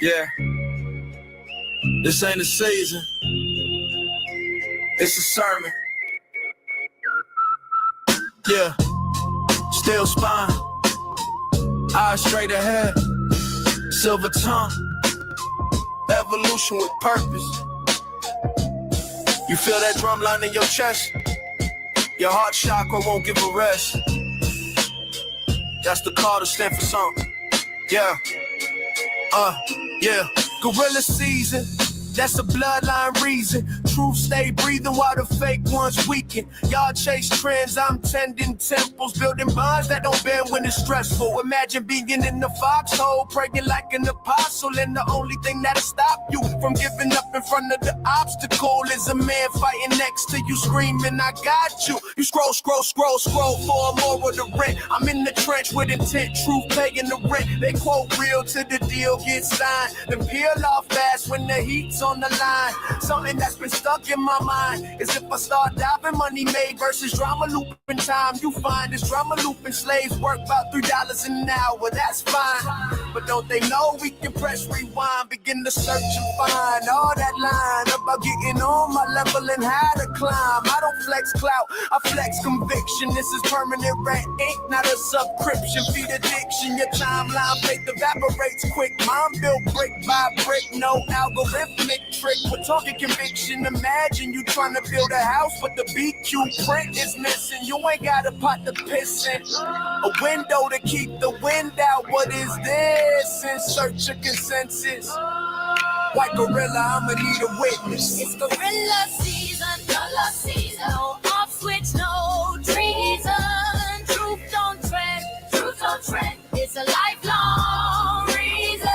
Yeah, this ain't a season, it's a sermon. Yeah, still spine, eyes straight ahead, silver tongue, evolution with purpose. You feel that drum line in your chest? Your heart chakra won't give a rest. That's the call to stand for something. Yeah, yeah. Gorilla season, that's a bloodline reason. Truth stay breathing while the fake ones weaken. Y'all chase trends, I'm tending temples, building bonds that don't bend when it's stressful. Imagine being in the foxhole, praying like an apostle, and the only thing that'll stop you from giving up in front of the obstacle is a man fighting next to you, screaming, I got you. You scroll for a moral to rent. I'm in the trench with intent, truth paying the rent. They quote real till the deal gets signed, then peel off fast when the heat's on the line. Something that's been stuck in my mind is if I start diving money made versus drama looping time. You find this drama looping slaves work about $3 an hour, that's fine. But don't they know we can press rewind, begin to search and find all that line about getting on my level and how to climb. I don't flex clout, I flex conviction. This is permanent red ink, not a subscription. Feed addiction, your timeline faith evaporates quick. Mine built brick by brick, no algorithmic trick. We're talking conviction. Imagine you trying to build a house, but the BQ print is missing. You ain't got a pot to piss in, a window to keep the wind out. What is this? In search of consensus. White gorilla, I'ma need a witness. It's gorilla season, no off switch, no treason. Truth don't trend, it's a lifelong reason.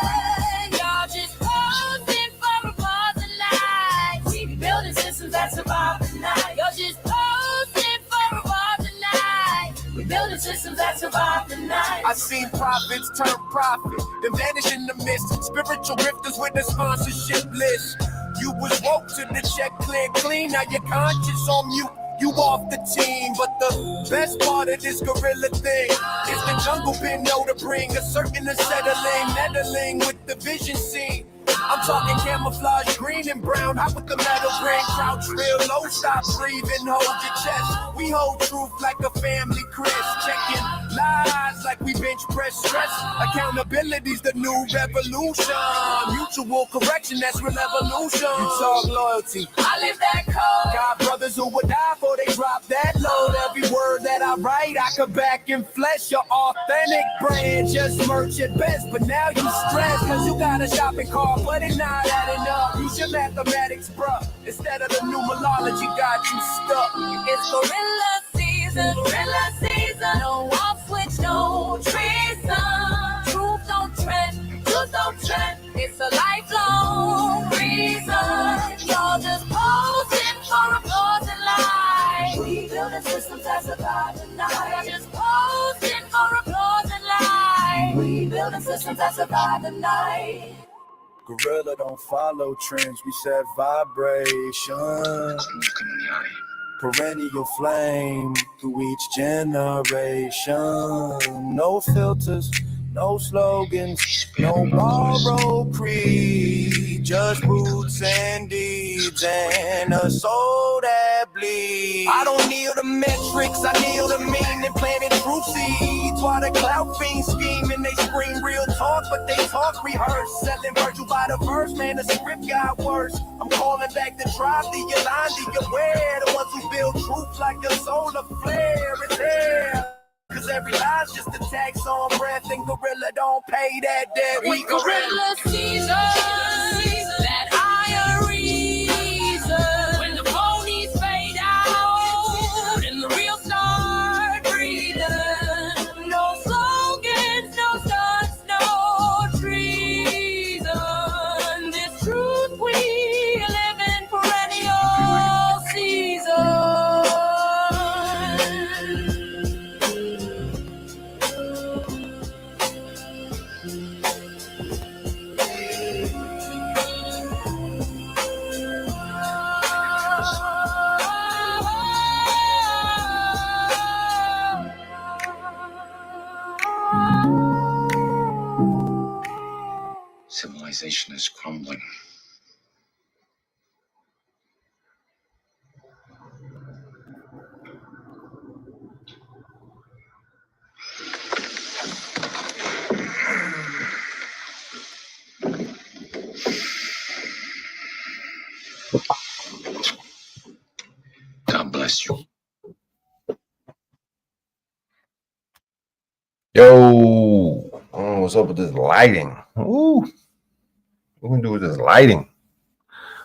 Y'all just posting for applause and likes. We be building systems that survive the night. Y'all just posting for applause and likes. We building systems that survive the night. I seen prophets turn profit, then vanish in the mist. Spiritual rifters with a sponsorship list. You was woke to the check clear clean, now your conscience on mute. You off the team, but the best part of this gorilla thing is the jungle been know to bring a certain unsettling, meddling with the vision scene. I'm talking camouflage, green and brown, hot with the metal grain, crouch real low, stop breathing, hold your chest. We hold truth like a family Chris, checking lies like we bench press stress. Accountability's the new revolution, mutual correction, that's real evolution. You talk loyalty, I live that code. got brothers who would die before they drop that load. Every word that I write, I could back in flesh. Your authentic brand, just merch at best. But now you stress, cause you got a shopping cart, but it's not adding up. Use your mathematics, bruh. Instead of the numerology, got you stuck. It's gorilla season, no off switch, no treason. Truth don't trend, it's a lifelong reason. Y'all just posting for applause and likes. We building systems that survive the night. Y'all just posting for applause and likes. We building systems that survive the night. Gorilla don't follow trends, we set vibration. Perennial flame through each generation. No filters, no slogans, no borrowed creed. Just roots and deeds and a soul that bleeds. I don't kneel the metrics, I kneel the meaning. Planting truth seeds while the clout fiends scheme and they scream real talk, but they talk rehearse. Selling virtue by the verse, man, the script got worse. I'm calling back the tribe, the line, the aware. The ones who build truth like a solar flare. It's there. Cause every lie's just a tax on breath, and gorilla don't pay that debt. We gorilla season, that higher reason. When the phonies fade out and the real start breathing. No slogans, no stunts, no treason. This truth we live in perennial season. Civilization is crumbling. God bless you. Yo, I don't know what's up with this lighting. Ooh, what we gonna do with this lighting?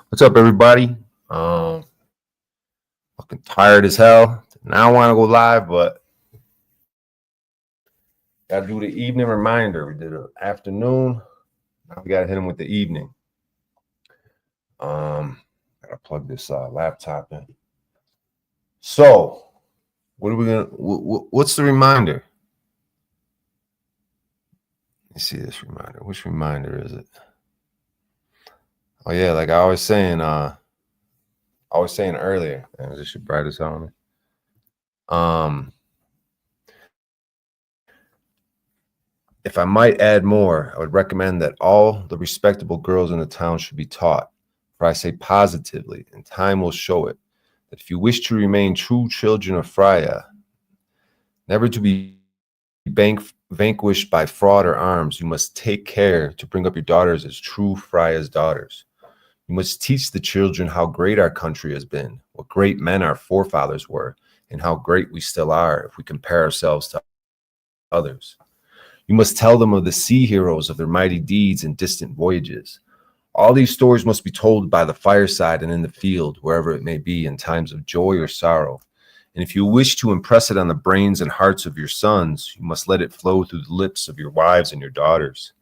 What's up, everybody? Fucking tired as hell. Now I want to go live, but gotta do the evening reminder. We did an afternoon. Now we gotta hit them with the evening. Gotta plug this laptop in. So, what are we gonna? What's the reminder? Let's see this reminder. Which reminder is it? Oh yeah, like I was saying earlier. Man, this should bright as hell on me. If I might add more, I would recommend that all the respectable girls in the town should be taught. For I say positively, and time will show it, that if you wish to remain true children of Freya, never to be vanquished by fraud or arms, you must take care to bring up your daughters as true Freya's daughters. You must teach the children how great our country has been, what great men our forefathers were, and how great we still are if we compare ourselves to others. You must tell them of the sea heroes, of their mighty deeds and distant voyages. All these stories must be told by the fireside and in the field, wherever it may be, in times of joy or sorrow. And if you wish to impress it on the brains and hearts of your sons, you must let it flow through the lips of your wives and your daughters.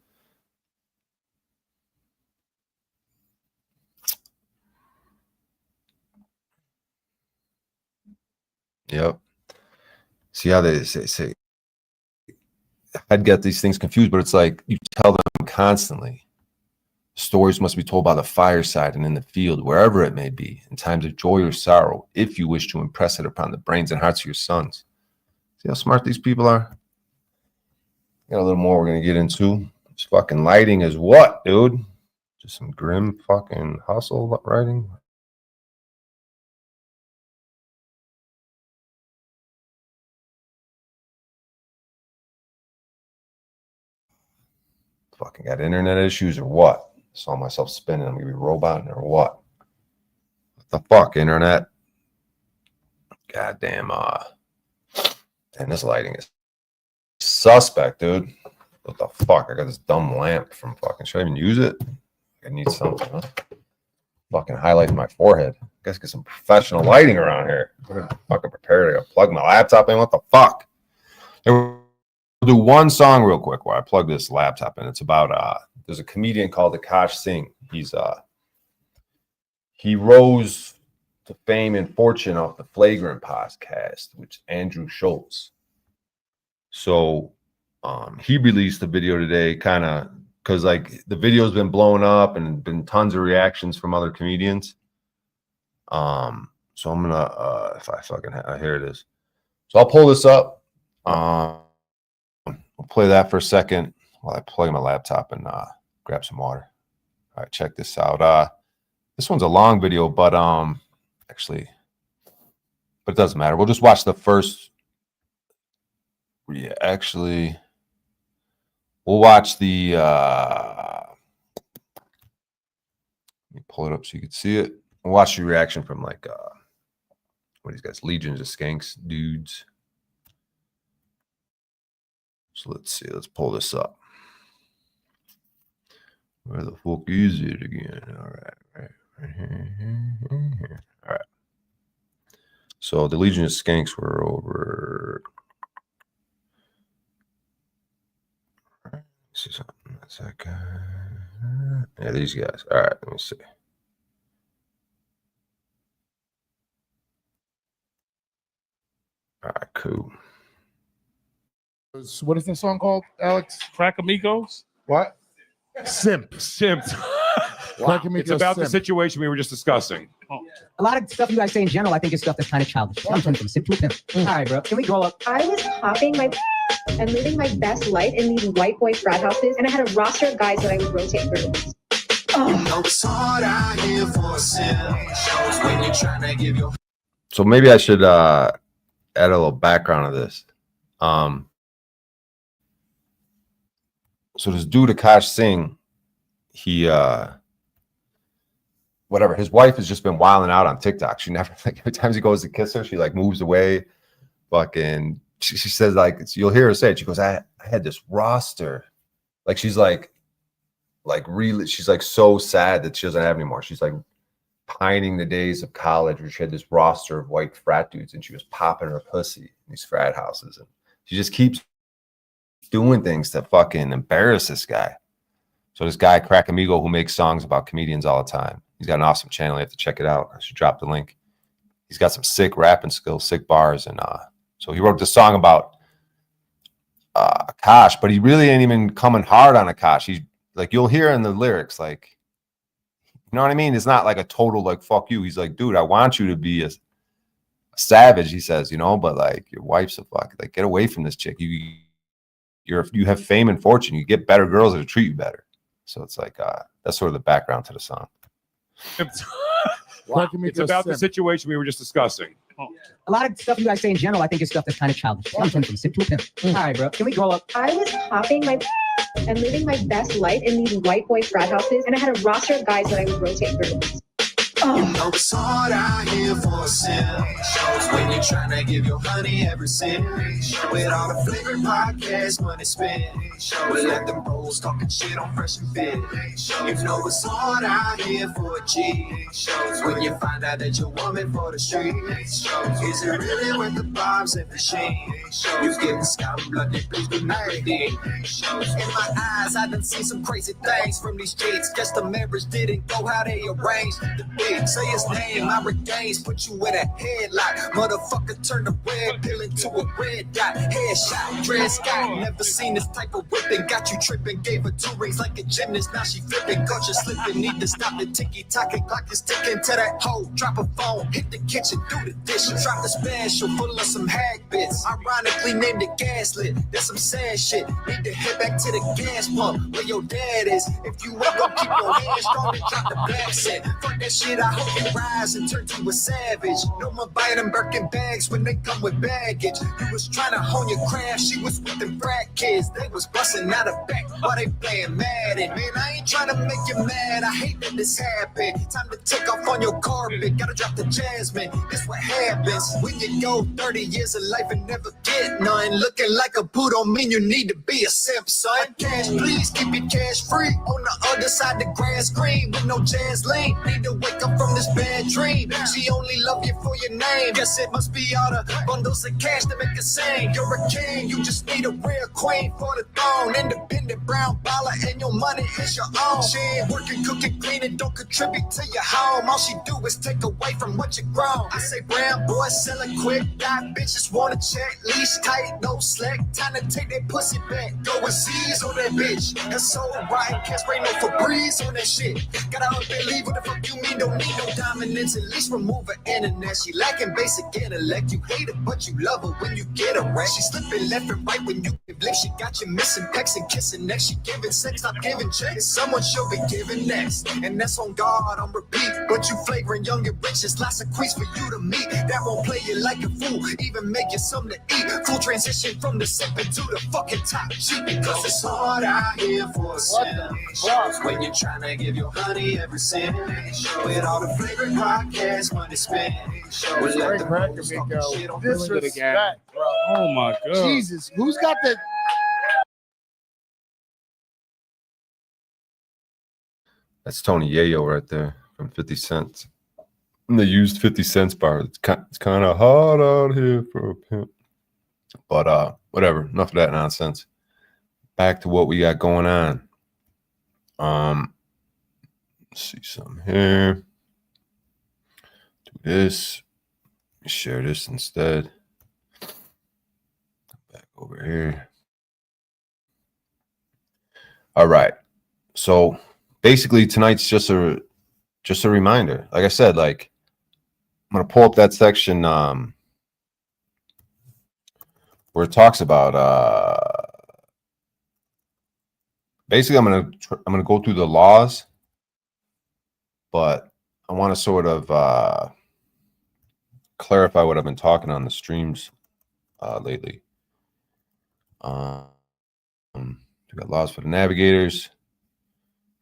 Yep. See how they say I'd get these things confused, but it's like you tell them constantly. Stories must be told by the fireside and in the field, wherever it may be, in times of joy or sorrow, if you wish to impress it upon the brains and hearts of your sons. See how smart these people are? Got a little more we're going to get into. This fucking lighting is what, dude? Just some grim fucking hustle writing? Fucking got internet issues or what? Saw myself spinning. I'm gonna be roboting or what? What the fuck, internet? Goddamn. And this lighting is suspect, dude. What the fuck? I got this dumb lamp from fucking. Should I even use it? I need something. Huh? Fucking highlight my forehead. I guess get some professional lighting around here. I'm fucking prepared. I gotta plug my laptop in. What the fuck? We'll do one song real quick while I plug this laptop in. It's about there's a comedian called Akash Singh. He rose to fame and fortune off the Flagrant podcast, which is Andrew Schultz. So he released a video today, kind of because like the video's been blowing up and been tons of reactions from other comedians. So I'm gonna if I fucking here it is. So I'll pull this up. I'll play that for a second while I plug my laptop and grab some water. All right, check this out. This one's a long video, but actually, but it doesn't matter. We'll just watch the first. Yeah, actually, we'll watch the. Let me pull it up so you can see it. We'll watch the reaction from like what these guys, legions of skanks dudes. So let's see. Let's pull this up. Where the fuck is it again? All right. All right. So the Legion of Skanks were over. All right. See something. That's that guy. Yeah, these guys. All right. Let me see. All right. Cool. What is this song called, Alex? Crack Amigos? What? Simp. Wow. It's about the situation we were just discussing. A lot of stuff you guys say in general, I think is stuff that's kind of childish. I'm turning from simp to a pimp. All right, bro. Can we grow up? I was popping my and living my best life in these white boy frat houses, and I had a roster of guys that I would rotate through. So maybe I should add a little background of this. So this dude Akash Singh, he whatever, his wife has just been wilding out on TikTok. She never, like, every time he goes to kiss her, she like moves away. Fucking, she says, like, you'll hear her say it. She goes, I had this roster. Like, she's like really, she's like so sad that she doesn't have anymore. She's like pining the days of college where she had this roster of white frat dudes and she was popping her pussy in these frat houses. And she just keeps doing things to fucking embarrass this guy. So this guy, Crack Amigo, who makes songs about comedians all the time, he's got an awesome channel. You have to check it out. I should drop the link. He's got some sick rapping skills, sick bars. And so he wrote this song about Akash, but he really ain't even coming hard on Akash. He's like, you'll hear in the lyrics, like, you know what I mean? It's not like a total, like, fuck you. He's like, dude, I want you to be a savage, he says, you know, but like, your wife's a fuck. Like, get away from this chick. You have fame and fortune. You get better girls that treat you better. So it's like, that's sort of the background to the song. Wow. It's about the situation we were just discussing. A lot of stuff you guys say in general, I think is stuff that's kind of childish. I'm from simp to a pimp. All right, bro. Can we grow up? I was popping my and living my best life in these white boy frat houses, and I had a roster of guys that I would rotate through. You know it's hard out here for a sin. Shows when you're trying to give your honey every cent. With all the flavored podcasts, money spent. We let them bros talking shit on Fresh and Fit. You know it's hard out here for a G. Shows when you find out that you're woman for the street. Is it really worth the bombs and the shame? You getting scum blooded, please do not redeem. In my eyes, I done seen some crazy things from these streets. Guess the marriage didn't go how they arranged. Say his name, I regains, put you in a headlock. Motherfucker turn the red pill into a red dot. Headshot, Dred Scott, never seen this type of whipping. Got you tripping, gave her 2 rings like a gymnast. Now she flipping, caught you slipping. Need to stop the ticky-tocking, clock is ticking to that hoe. Drop a phone, hit the kitchen, do the dishes. Drop the special, full of some hack bits. Ironically named it gaslit, that's some sad shit. Need to head back to the gas pump where your dad is. If you ever keep your hands strong and drop the back set. Fuck that shit, I hope you rise and turn to a savage. No more buying them Birkin bags when they come with baggage. You was trying to hone your craft, she was with them frat kids. They was busting out of back while they playing Madden. Man, I ain't trying to make you mad, I hate that this happened. Time to take off on your carpet, gotta drop the Jasmine. This what happens when you go 30 years of life and never get none. Looking like a boo don't mean you need to be a simp, son. Cash, please keep your cash free. On the other side the grass green with no jazz lean. Need to wake up from this bad dream. She only love you for your name. Guess it must be all the bundles of cash to make her sing. You're a king, you just need a real queen for the throne. Independent brown baller and your money is your own. She ain't working, cooking, cleaning, don't contribute to your home. All she do is take away from what you grown. I say brown boy selling quick, got bitches wanna check. Leash tight, no slack, time to take that pussy back. Go and seize on that bitch. That's so right, can't spray no Febreze on that shit. Gotta unbelieve what the fuck you mean, don't need no dominance, at least remove her internet. She lacking basic intellect. You hate her, but you love her when you get her right. She slipping left and right when you give lips. She got you missing pecs and kissing next. She giving sex, not giving checks. Someone she'll be giving next, and that's on God on repeat. But you flavoring young and rich. There's lots of queens for you to meet. That won't play you like a fool, even make you something to eat. Full transition from the sipping to the fucking top cheap. Because it's hard out here for a sin. When you're trying to give your honey every cent. With all the flavored podcast money spent. We'll let the bros talking shit on Disrespect, bro. Oh my God. Jesus, who's got the? That's Tony Yayo right there from 50 Cent. And they used 50 Cent's bar. It's kind of hard out here for a pimp. But whatever. Enough of that nonsense. Back to what we got going on. Let's see something here. Do this. Share this instead. Back over here. All right. So basically tonight's just a reminder. Like I said, like I'm gonna pull up that section where it talks about basically I'm gonna go through the laws, but I want to sort of clarify what I've been talking on the streams lately. We got laws for the navigators.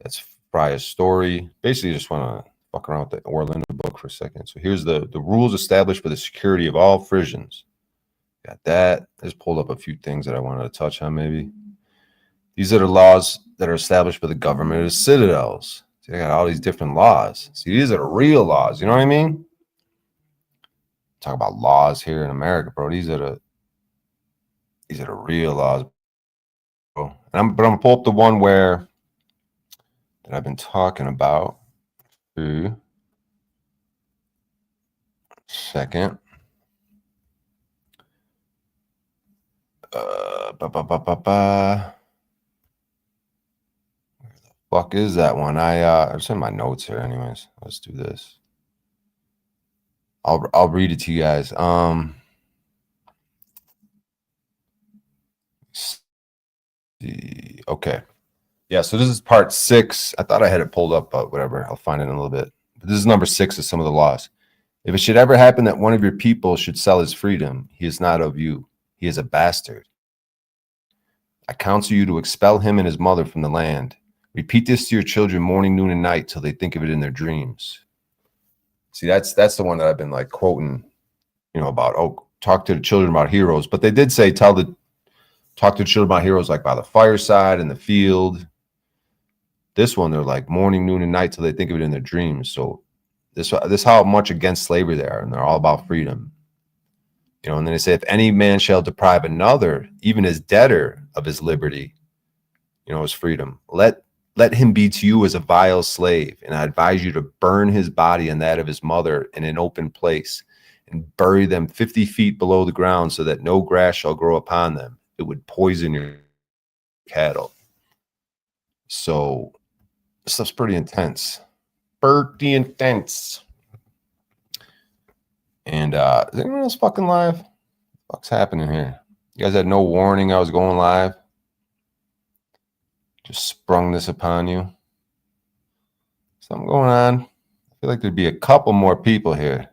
That's Briar's story. Basically, just want to fuck around with the Orlando book for a second. So here's the rules established for the security of all Frisians. Got that. I just pulled up a few things that I wanted to touch on maybe. These are the laws that are established by the government of the citadels. See, I got all these different laws. See, these are the real laws. You know what I mean? Talk about laws here in America, bro. These are the real laws, bro. But I'm gonna pull up the one that I've been talking about. Second. Where the fuck is that one? It's in my notes here anyways. Let's do this. I'll read it to you guys. Okay. Yeah, so this is part 6. I thought I had it pulled up, but whatever. I'll find it in a little bit. But this is number 6 of some of the laws. If it should ever happen that one of your people should sell his freedom, he is not of you. He is a bastard. I counsel you to expel him and his mother from the land. Repeat this to your children morning, noon, and night till they think of it in their dreams. See, that's the one that I've been like quoting, about, talk to the children about heroes. But they did say talk to the children about heroes like by the fireside, in the field. This one, they're like morning, noon, and night till they think of it in their dreams. So this how much against slavery they are, and they're all about freedom. And then they say, if any man shall deprive another, even his debtor, of his liberty, his freedom, let him be to you as a vile slave. And I advise you to burn his body and that of his mother in an open place, and bury them 50 feet below the ground, so that no grass shall grow upon them. It would poison your cattle. So this stuff's pretty intense. Pretty intense. And is anyone else fucking live? What's happening here? You guys had no warning I was going live? Just sprung this upon you? Something going on? I feel like there'd be a couple more people here.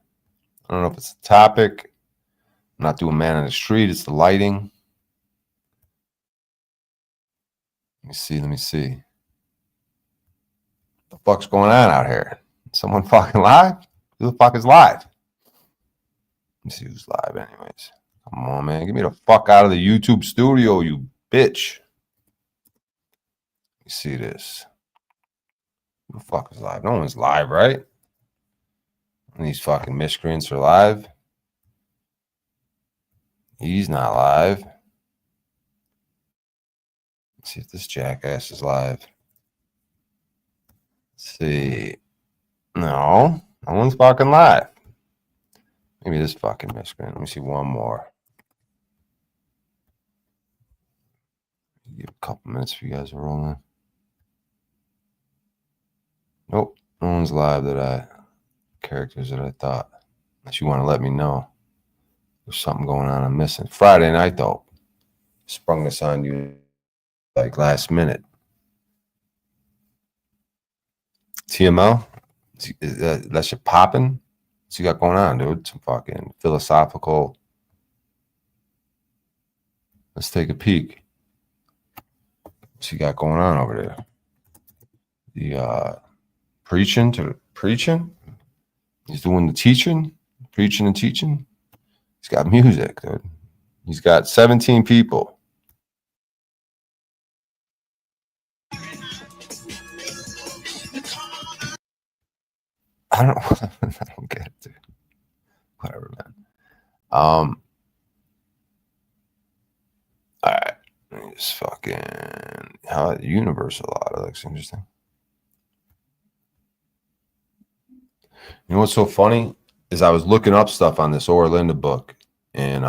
I don't know if it's the topic. I'm not doing man on the street. It's the lighting. Let me see. What the fuck's going on out here? Someone fucking live? Who the fuck is live? Let me see who's live anyways. Come on, man. Get me the fuck out of the YouTube studio, you bitch. Let me see this. Who the fuck is live? No one's live, right? And these fucking miscreants are live. He's not live. Let's see if this jackass is live. Let's see. No one's fucking live. Maybe this fucking miscreant. Let me see one more. Give a couple minutes for you guys to roll in. Nope. No one's live characters that I thought. Unless you want to let me know. There's something going on I'm missing. Friday night, though. Sprung this on you like last minute. TML? That shit popping? What's you got going on, dude? Some fucking philosophical. Let's take a peek. What's you got going on over there? The preaching? He's doing the teaching, preaching and teaching. He's got music, dude. He's got 17 people. I don't get it, dude. Whatever, man. All right. Just fucking how universal law. That looks interesting. You know what's so funny is I was looking up stuff on this Orlinda book, and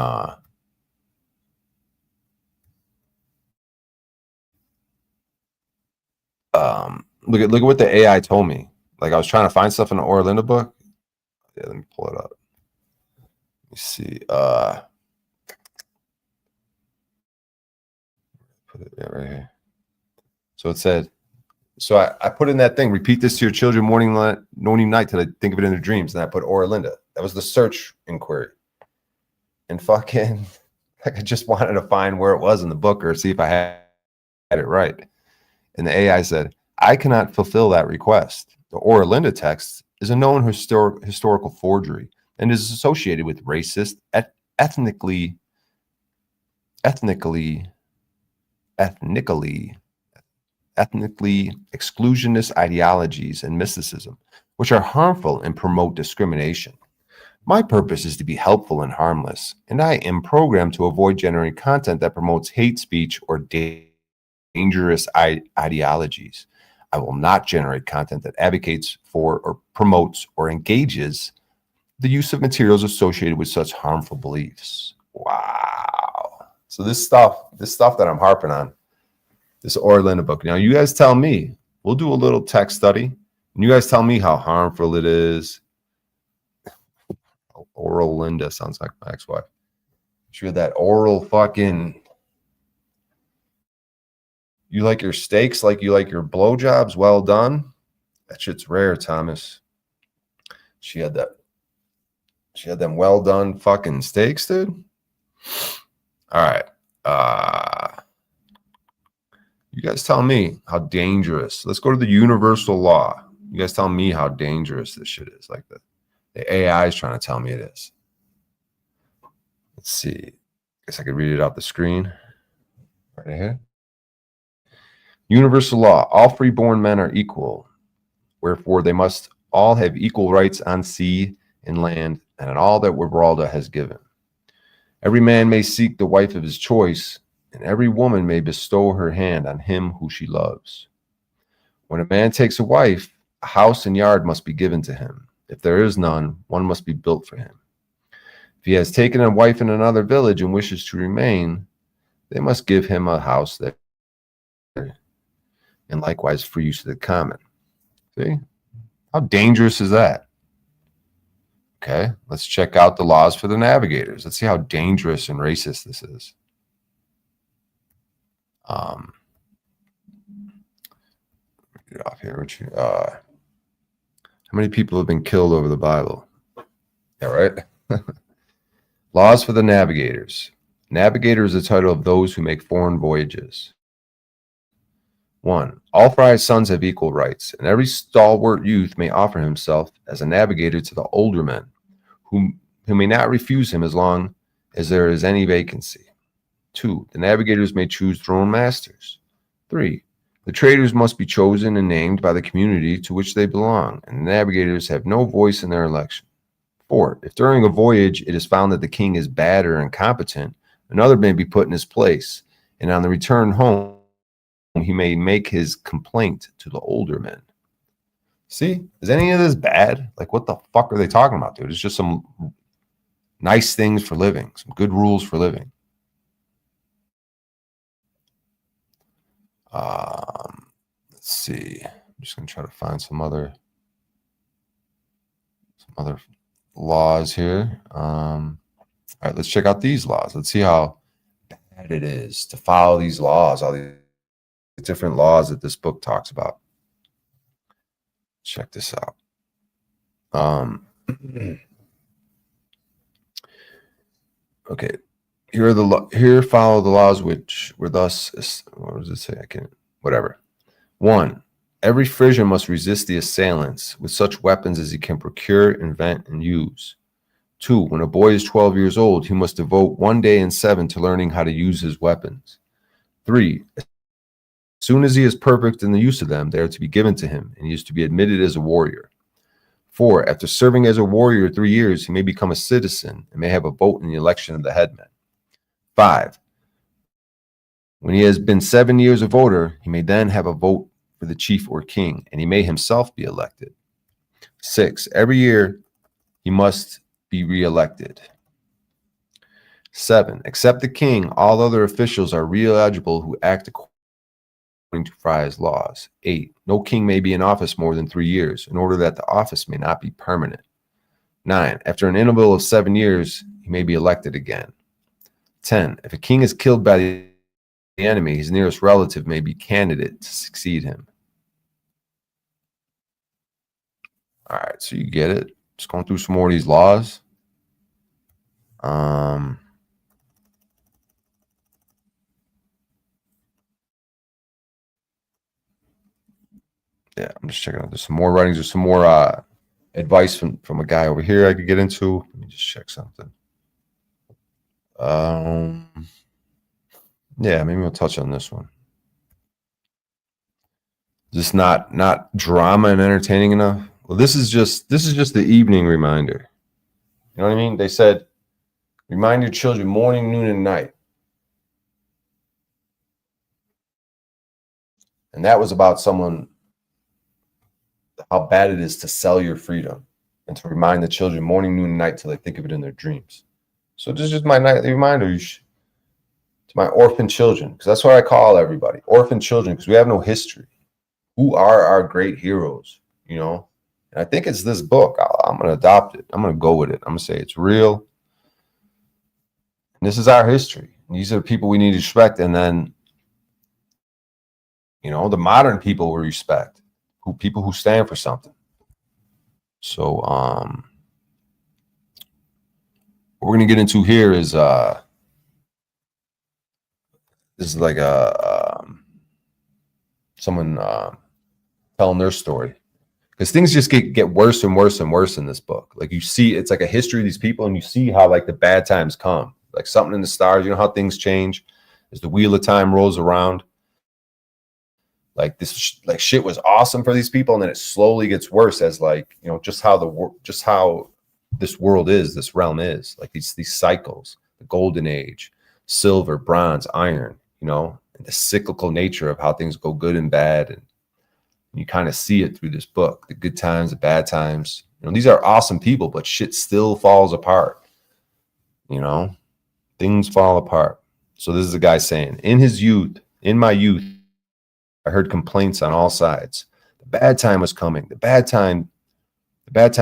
look at what the AI told me. Like I was trying to find stuff in the Orlinda book. Yeah, let me pull it up. Let me see. put it right here. So it said, so I put in that thing, repeat this to your children morning, night till they think of it in their dreams. And I put Linda. That was the search inquiry. And fucking, like I just wanted to find where it was in the book or see if I had it right. And the AI said, I cannot fulfill that request. The Linda text is a known historical forgery and is associated with racist, ethnically exclusionist ideologies and mysticism, which are harmful and promote discrimination. My purpose is to be helpful and harmless, and I am programmed to avoid generating content that promotes hate speech or dangerous ideologies. I will not generate content that advocates for or promotes or engages the use of materials associated with such harmful beliefs. Wow. So this stuff that I'm harping on, this Linda book. Now you guys tell me, we'll do a little tech study, and you guys tell me how harmful it is. Oral Linda sounds like my ex-wife. She had that oral fucking, you like your steaks like you like your blowjobs well done. That shit's rare, Thomas. She had them well done fucking steaks, dude. All right. You guys tell me how dangerous. Let's go to the universal law. You guys tell me how dangerous this shit is. Like the AI is trying to tell me it is. Let's see. Guess I could read it off the screen. Right here. Universal law. All freeborn men are equal. Wherefore they must all have equal rights on sea and land and on all that Wibralda has given. Every man may seek the wife of his choice, and every woman may bestow her hand on him who she loves. When a man takes a wife, a house and yard must be given to him. If there is none, one must be built for him. If he has taken a wife in another village and wishes to remain, they must give him a house there, and likewise free use of the common. See? How dangerous is that? Okay, let's check out the laws for the navigators. Let's see how dangerous and racist this is. Get off here. How many people have been killed over the Bible? Yeah, right? Laws for the navigators. Navigator is the title of those who make foreign voyages. 1. All friars' sons have equal rights, and every stalwart youth may offer himself as a navigator to the older men, who may not refuse him as long as there is any vacancy. 2. The navigators may choose their own masters. 3. The traders must be chosen and named by the community to which they belong, and the navigators have no voice in their election. 4. If during a voyage it is found that the king is bad or incompetent, another may be put in his place, and on the return home, he may make his complaint to the older men. See, is any of this bad? Like, what the fuck are they talking about, dude? It's just some nice things for living, some good rules for living. Let's see. I'm just gonna try to find some other laws here. All right, let's check out these laws. Let's see how bad it is to follow these laws, all these different laws that this book talks about. Check this out. Okay, here follow the laws which were thus. What does it say? I can't. Whatever. 1. Every Frisian must resist the assailants with such weapons as he can procure, invent, and use. 2. When a boy is 12 years old, he must devote 1 day in 7 to learning how to use his weapons. 3. As soon as he is perfect in the use of them, they are to be given to him, and he is to be admitted as a warrior. 4. After serving as a warrior 3 years, he may become a citizen and may have a vote in the election of the headman. 5. When he has been 7 years a voter, he may then have a vote for the chief or king, and he may himself be elected. 6. Every year he must be re-elected. 7. Except the king, all other officials are re-eligible who act according to friars' laws. 8. No king may be in office more than 3 years, in order that the office may not be permanent. 9. After an interval of 7 years, he may be elected again. 10. If a king is killed by the enemy, his nearest relative may be candidate to succeed him. All right, so you get it. Just going through some more of these laws. Yeah, I'm just checking out. There's some more writings. There's some more advice from a guy over here I could get into. Let me just check something. Yeah, maybe we'll touch on this one. Just not drama and entertaining enough. Well, this is just the evening reminder. You know what I mean? They said, remind your children morning, noon, and night. And that was about someone, how bad it is to sell your freedom and to remind the children morning, noon, and night till they think of it in their dreams. So this is just my nightly reminder to my orphan children, because that's what I call everybody, orphan children, because we have no history. Who are our great heroes, you know? And I think it's this book. I'm going to adopt it. I'm going to go with it. I'm going to say it's real. And this is our history. And these are the people we need to respect. And then, you know, the modern people we respect, people who stand for something. So what we're going to get into here is this is like someone telling their story, because things just get worse and worse and worse in this book. Like, you see, it's like a history of these people, and you see how like the bad times come, like something in the stars. You know how things change as the wheel of time rolls around. Like this, like shit was awesome for these people, and then it slowly gets worse as, like, you know, just how this world is, this realm is, like these cycles, the golden age, silver, bronze, iron, you know, and the cyclical nature of how things go good and bad. And you kind of see it through this book, the good times, the bad times. You know, these are awesome people, but shit still falls apart. You know, things fall apart. So this is a guy saying, in my youth, I heard complaints on all sides. The bad time was coming. The bad time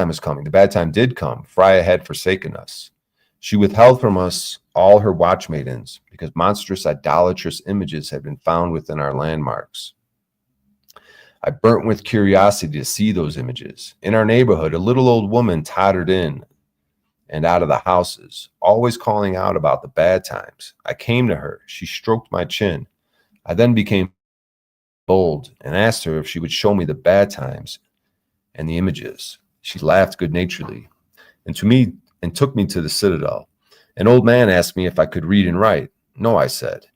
is coming. The bad time did come. Freya had forsaken us. She withheld from us all her watchmaidens, because monstrous idolatrous images had been found within our landmarks. I burnt with curiosity to see those images. In our neighborhood, a little old woman tottered in and out of the houses, always calling out about the bad times. I came to her. She stroked my chin. I then became bold and asked her if she would show me the bad times and the images. She laughed good-naturedly and took me to the citadel. An old man asked me if I could read and write. No, I said.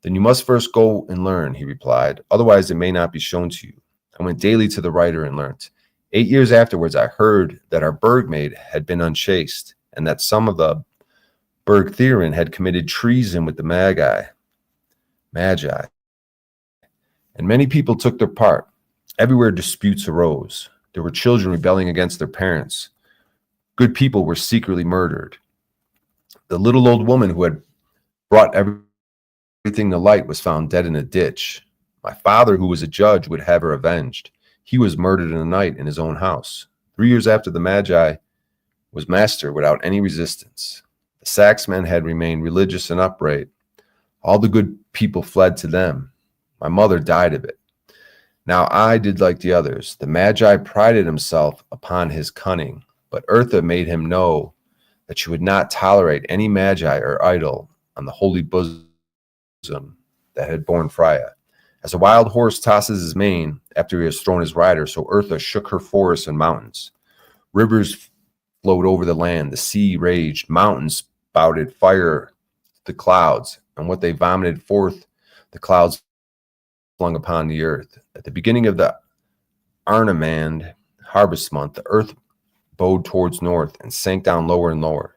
Then you must first go and learn, he replied. Otherwise, it may not be shown to you. I went daily to the writer and learnt. 8 years afterwards, I heard that our burgmaid had been unchaste, and that some of the Burgtherin had committed treason with the Magi. And many people took their part. Everywhere disputes arose. There were children rebelling against their parents. Good people were secretly murdered. The little old woman who had brought everything to light was found dead in a ditch. My father, who was a judge, would have her avenged. He was murdered in the night in his own house. 3 years after the Magi was master without any resistance. The Saxmen had remained religious and upright. All the good people fled to them. My mother died of it. Now I did like the others. The Magi prided himself upon his cunning, but Eartha made him know that she would not tolerate any Magi or idol on the holy bosom that had borne Freya. As a wild horse tosses his mane after he has thrown his rider, so Eartha shook her forests and mountains. Rivers flowed over the land, the sea raged, mountains spouted fire to the clouds, and what they vomited forth, the clouds flung upon the earth. At the beginning of the Arnamand harvest month, the earth bowed towards north and sank down lower and lower.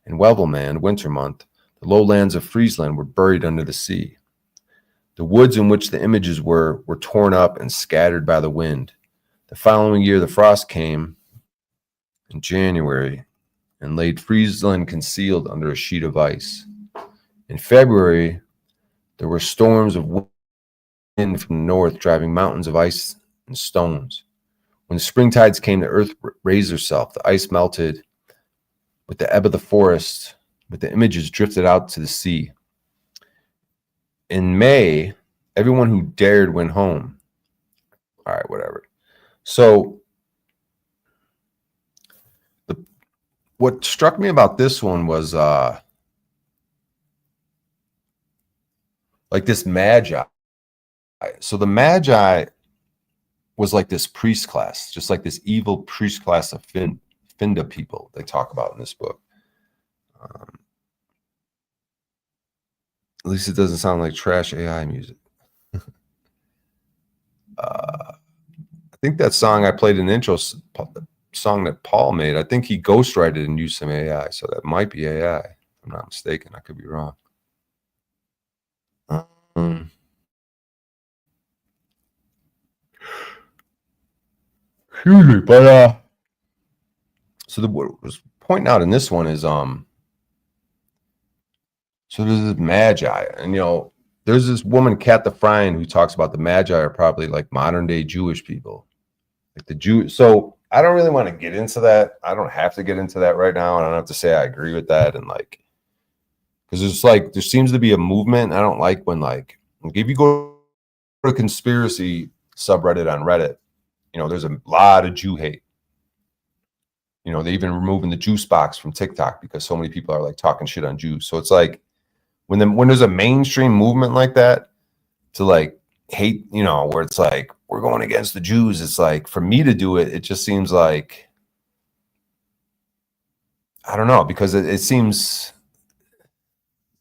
In Wevelmand winter month, the lowlands of Friesland were buried under the sea. The woods in which the images were torn up and scattered by the wind. The following year, the frost came in January and laid Friesland concealed under a sheet of ice. In February, there were storms of wind from the north, driving mountains of ice and stones. When the spring tides came, the earth raised herself. The ice melted. With the ebb of the forest, with the images drifted out to the sea. In May, everyone who dared went home. All right, whatever. So what struck me about this one was like this magi. So the magi was like this priest class, just like this evil priest class of Finda people they talk about in this book. At least it doesn't sound like trash AI music. I think that song I played in the intro, song that Paul made, I think he ghostwrited and used some AI, so that might be AI. If I'm not mistaken. I could be wrong. Excuse me, but so what was pointing out in this one is so there's this magi, and there's this woman, Kat the Friend, who talks about the magi are probably like modern day Jewish people, like the Jew. So I don't really want to get into that. I don't have to get into that right now. I don't have to say I agree with that, and like, because it's like there seems to be a movement. I don't like when like if you go to a conspiracy subreddit on Reddit, there's a lot of Jew hate. They even removing the juice box from TikTok because so many people are like talking shit on Jews. So it's like when there's a mainstream movement like that to like hate, where it's like we're going against the Jews. It's like for me to do it, it just seems like I don't know, because it seems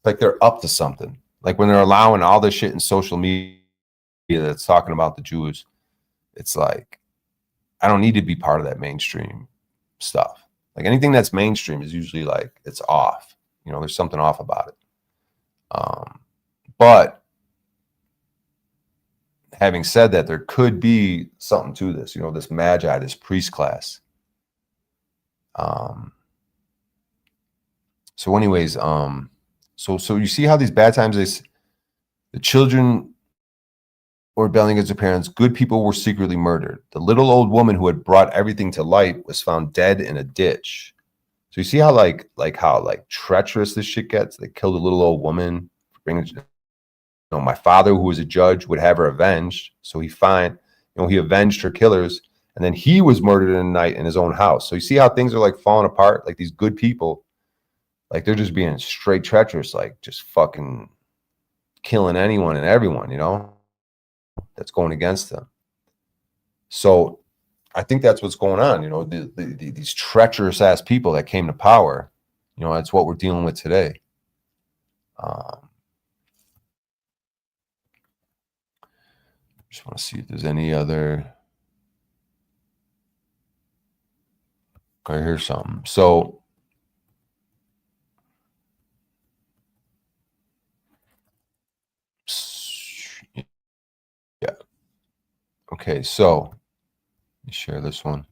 like they're up to something. Like when they're allowing all this shit in social media that's talking about the Jews, it's like I don't need to be part of that mainstream stuff. Like anything that's mainstream is usually like it's off. There's something off about it. But having said that, there could be something to this. This magi, this priest class. So, anyways, so you see how these bad times the children were rebelling against their parents. Good people were secretly murdered. The little old woman who had brought everything to light was found dead in a ditch. So you see how like treacherous this shit gets. They killed a little old woman for bringing. My father, who was a judge, would have her avenged. So he avenged her killers, and then he was murdered in the night in his own house. So you see how things are like falling apart. Like these good people, like they're just being straight treacherous, like just fucking killing anyone and everyone, that's going against them. So I think that's what's going on. These treacherous ass people that came to power, that's what we're dealing with today. Just want to see if there's any other. Okay, here's something. So yeah. Okay, so let me share this one.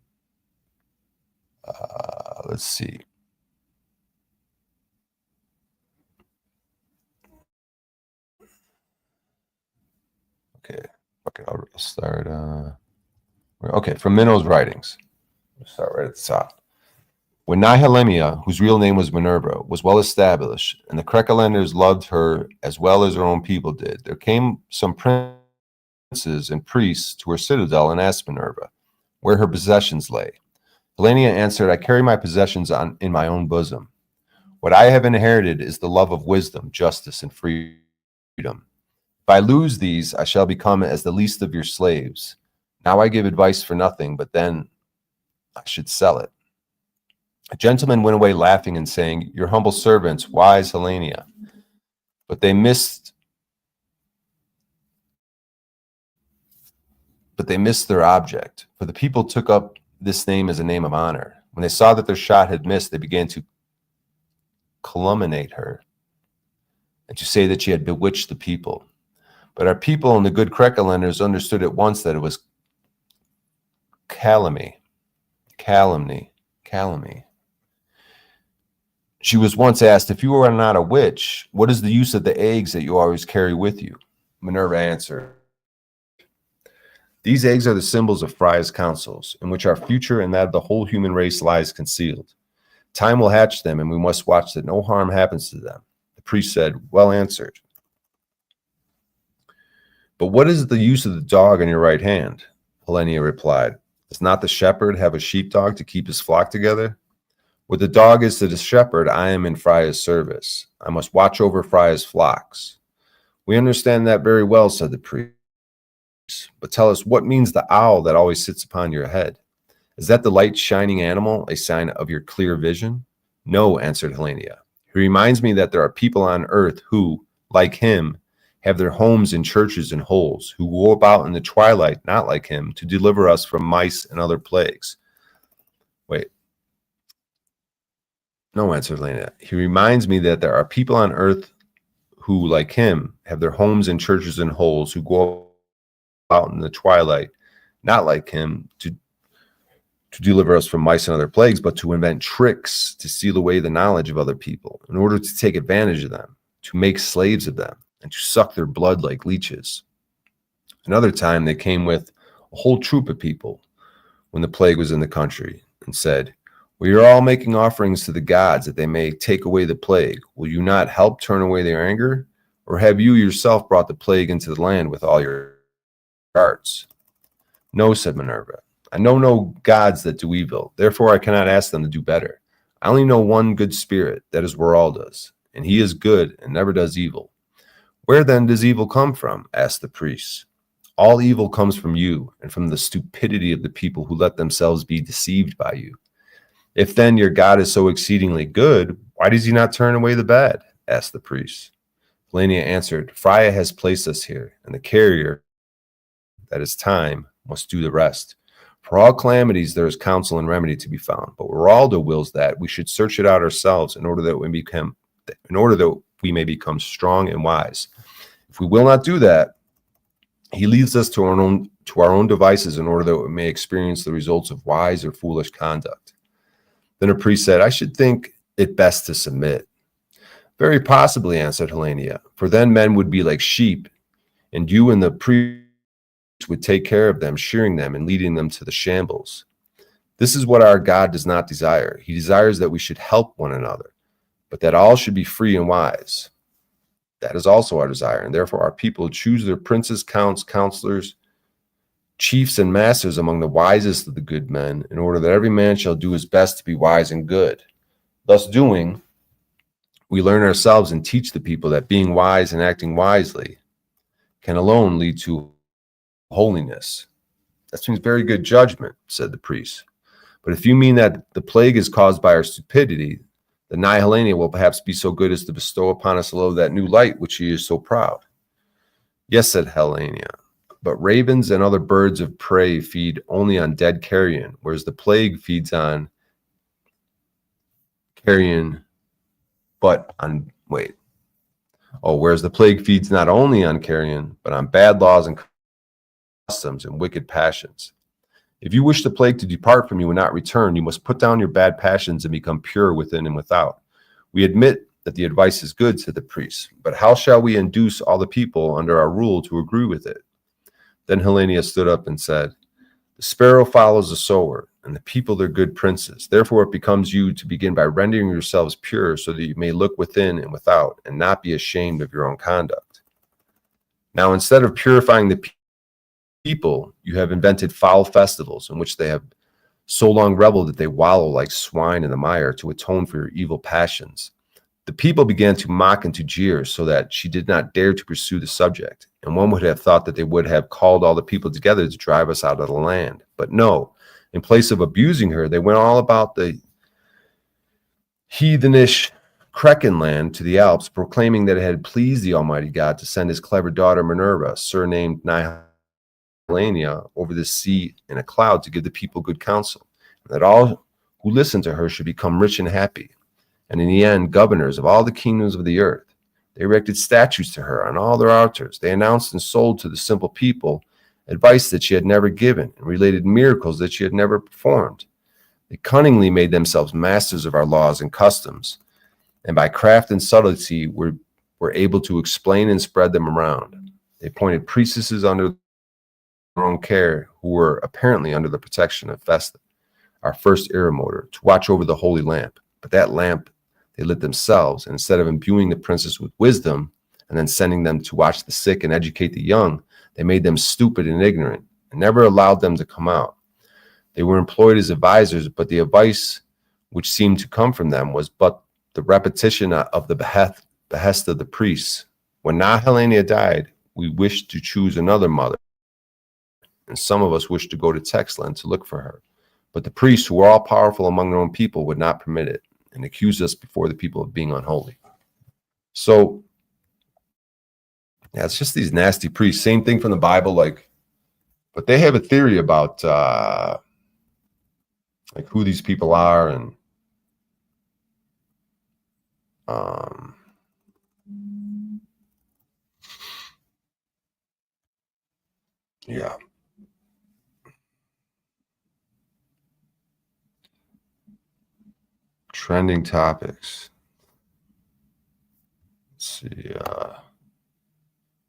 Let's see. Okay, I'll start. Okay, from Minnow's writings. We'll start right at the top. When Nehelemia, whose real name was Minerva, was well established, and the Krekelanders loved her as well as her own people did, there came some princes and priests to her citadel and asked Minerva where her possessions lay. Helenia answered, I carry my possessions in my own bosom. What I have inherited is the love of wisdom, justice, and freedom. If I lose these, I shall become as the least of your slaves. Now I give advice for nothing, but then I should sell it. A gentleman went away laughing and saying, your humble servants, wise Helenia. But they missed their object, for the people took up this name as a name of honor. When they saw that their shot had missed, they began to calumniate her and to say that she had bewitched the people. But our people and the good Krekelanders understood at once that it was calumny. She was once asked, if you are not a witch, what is the use of the eggs that you always carry with you? Minerva answered, these eggs are the symbols of Freya's counsels, in which our future and that of the whole human race lies concealed. Time will hatch them, and we must watch that no harm happens to them. The priest said, well answered. But what is the use of the dog in your right hand? Helenia replied, does not the shepherd have a sheepdog to keep his flock together? What the dog is to the shepherd, I am in Freya's service. I must watch over Freya's flocks. We understand that very well, said the priest. But tell us, what means the owl that always sits upon your head? Is that the light shining animal a sign of your clear vision? No, answered Helenia. He reminds me that there are people on earth who, like him, have their homes in churches and holes, who go about in the twilight, not like him, to deliver us from mice and other plagues. Wait. No, answered Helenia. He reminds me that there are people on earth who, like him, have their homes in churches and holes, who go out in the twilight, not like him, to deliver us from mice and other plagues, but to invent tricks to steal away the knowledge of other people in order to take advantage of them, to make slaves of them, and to suck their blood like leeches. Another time they came with a whole troop of people when the plague was in the country and said, we are all making offerings to the gods that they may take away the plague. Will you not help turn away their anger? Or have you yourself brought the plague into the land with all your arts? No, said Minerva. I know no gods that do evil. Therefore, I cannot ask them to do better. I only know one good spirit, that is Weralda's, and he is good and never does evil. Where then does evil come from? Asked the priest. All evil comes from you and from the stupidity of the people who let themselves be deceived by you. If then your God is so exceedingly good, why does he not turn away the bad? Asked the priest. Helenia answered, Freya has placed us here, and the carrier, that is time, must do the rest. For all calamities there is counsel and remedy to be found, but Weralda wills that we should search it out ourselves in order that we may become strong and wise. If we will not do that, he leaves us to our own devices in order that we may experience the results of wise or foolish conduct. Then a priest said, I should think it best to submit. Very possibly, answered Helenia, for then men would be like sheep, and you and the priest would take care of them, shearing them and leading them to the shambles. This is what our God does not desire. He desires that we should help one another, but that all should be free and wise. That is also our desire, and therefore our people choose their princes, counts, counselors, chiefs, and masters among the wisest of the good men, in order that every man shall do his best to be wise and good. Thus doing, we learn ourselves and teach the people that being wise and acting wisely can alone lead to holiness. That seems very good judgment, said the priest. But if you mean that the plague is caused by our stupidity, then Helenia will perhaps be so good as to bestow upon us a little of that new light which she is so proud. Yes, said Helenia, but ravens and other birds of prey feed only on dead carrion, whereas the plague feeds on carrion, whereas the plague feeds not only on carrion, but on bad laws and customs and wicked passions. If you wish the plague to depart from you and not return, you must put down your bad passions and become pure within and without. We admit that the advice is good, said the priest, but how shall we induce all the people under our rule to agree with it? Then Helenia stood up and said, the sparrow follows the sower, and the people their good princes. Therefore it becomes you to begin by rendering yourselves pure, so that you may look within and without, and not be ashamed of your own conduct. Now instead of purifying the people, you have invented foul festivals in which they have so long reveled that they wallow like swine in the mire to atone for your evil passions. The people began to mock and to jeer, so that she did not dare to pursue the subject, and one would have thought that they would have called all the people together to drive us out of the land. But no, in place of abusing her, they went all about the heathenish Cretan land to the Alps, proclaiming that it had pleased the Almighty God to send his clever daughter Minerva, surnamed Helenia, over the sea in a cloud to give the people good counsel, and that all who listened to her should become rich and happy, and in the end governors of all the kingdoms of the earth. They erected statues to her on all their altars. They announced and sold to the simple people advice that she had never given, and related miracles that she had never performed. They cunningly made themselves masters of our laws and customs, and by craft and subtlety were able to explain and spread them around. They appointed priestesses under their own care, who were apparently under the protection of Vesta, our first Irremotor, to watch over the holy lamp. But that lamp they lit themselves, and instead of imbuing the princess with wisdom and then sending them to watch the sick and educate the young, They made them stupid and ignorant and never allowed them to come out. They were employed as advisors, but the advice which seemed to come from them was but the repetition of the behest of the priests. When Helena died, we wished to choose another mother, and some of us wished to go to Texland to look for her. But the priests, who were all powerful among their own people, would not permit it and accused us before the people of being unholy. So, yeah, it's just these nasty priests. Same thing from the Bible, like, but they have a theory about like who these people are, and yeah. Trending topics. Let's see.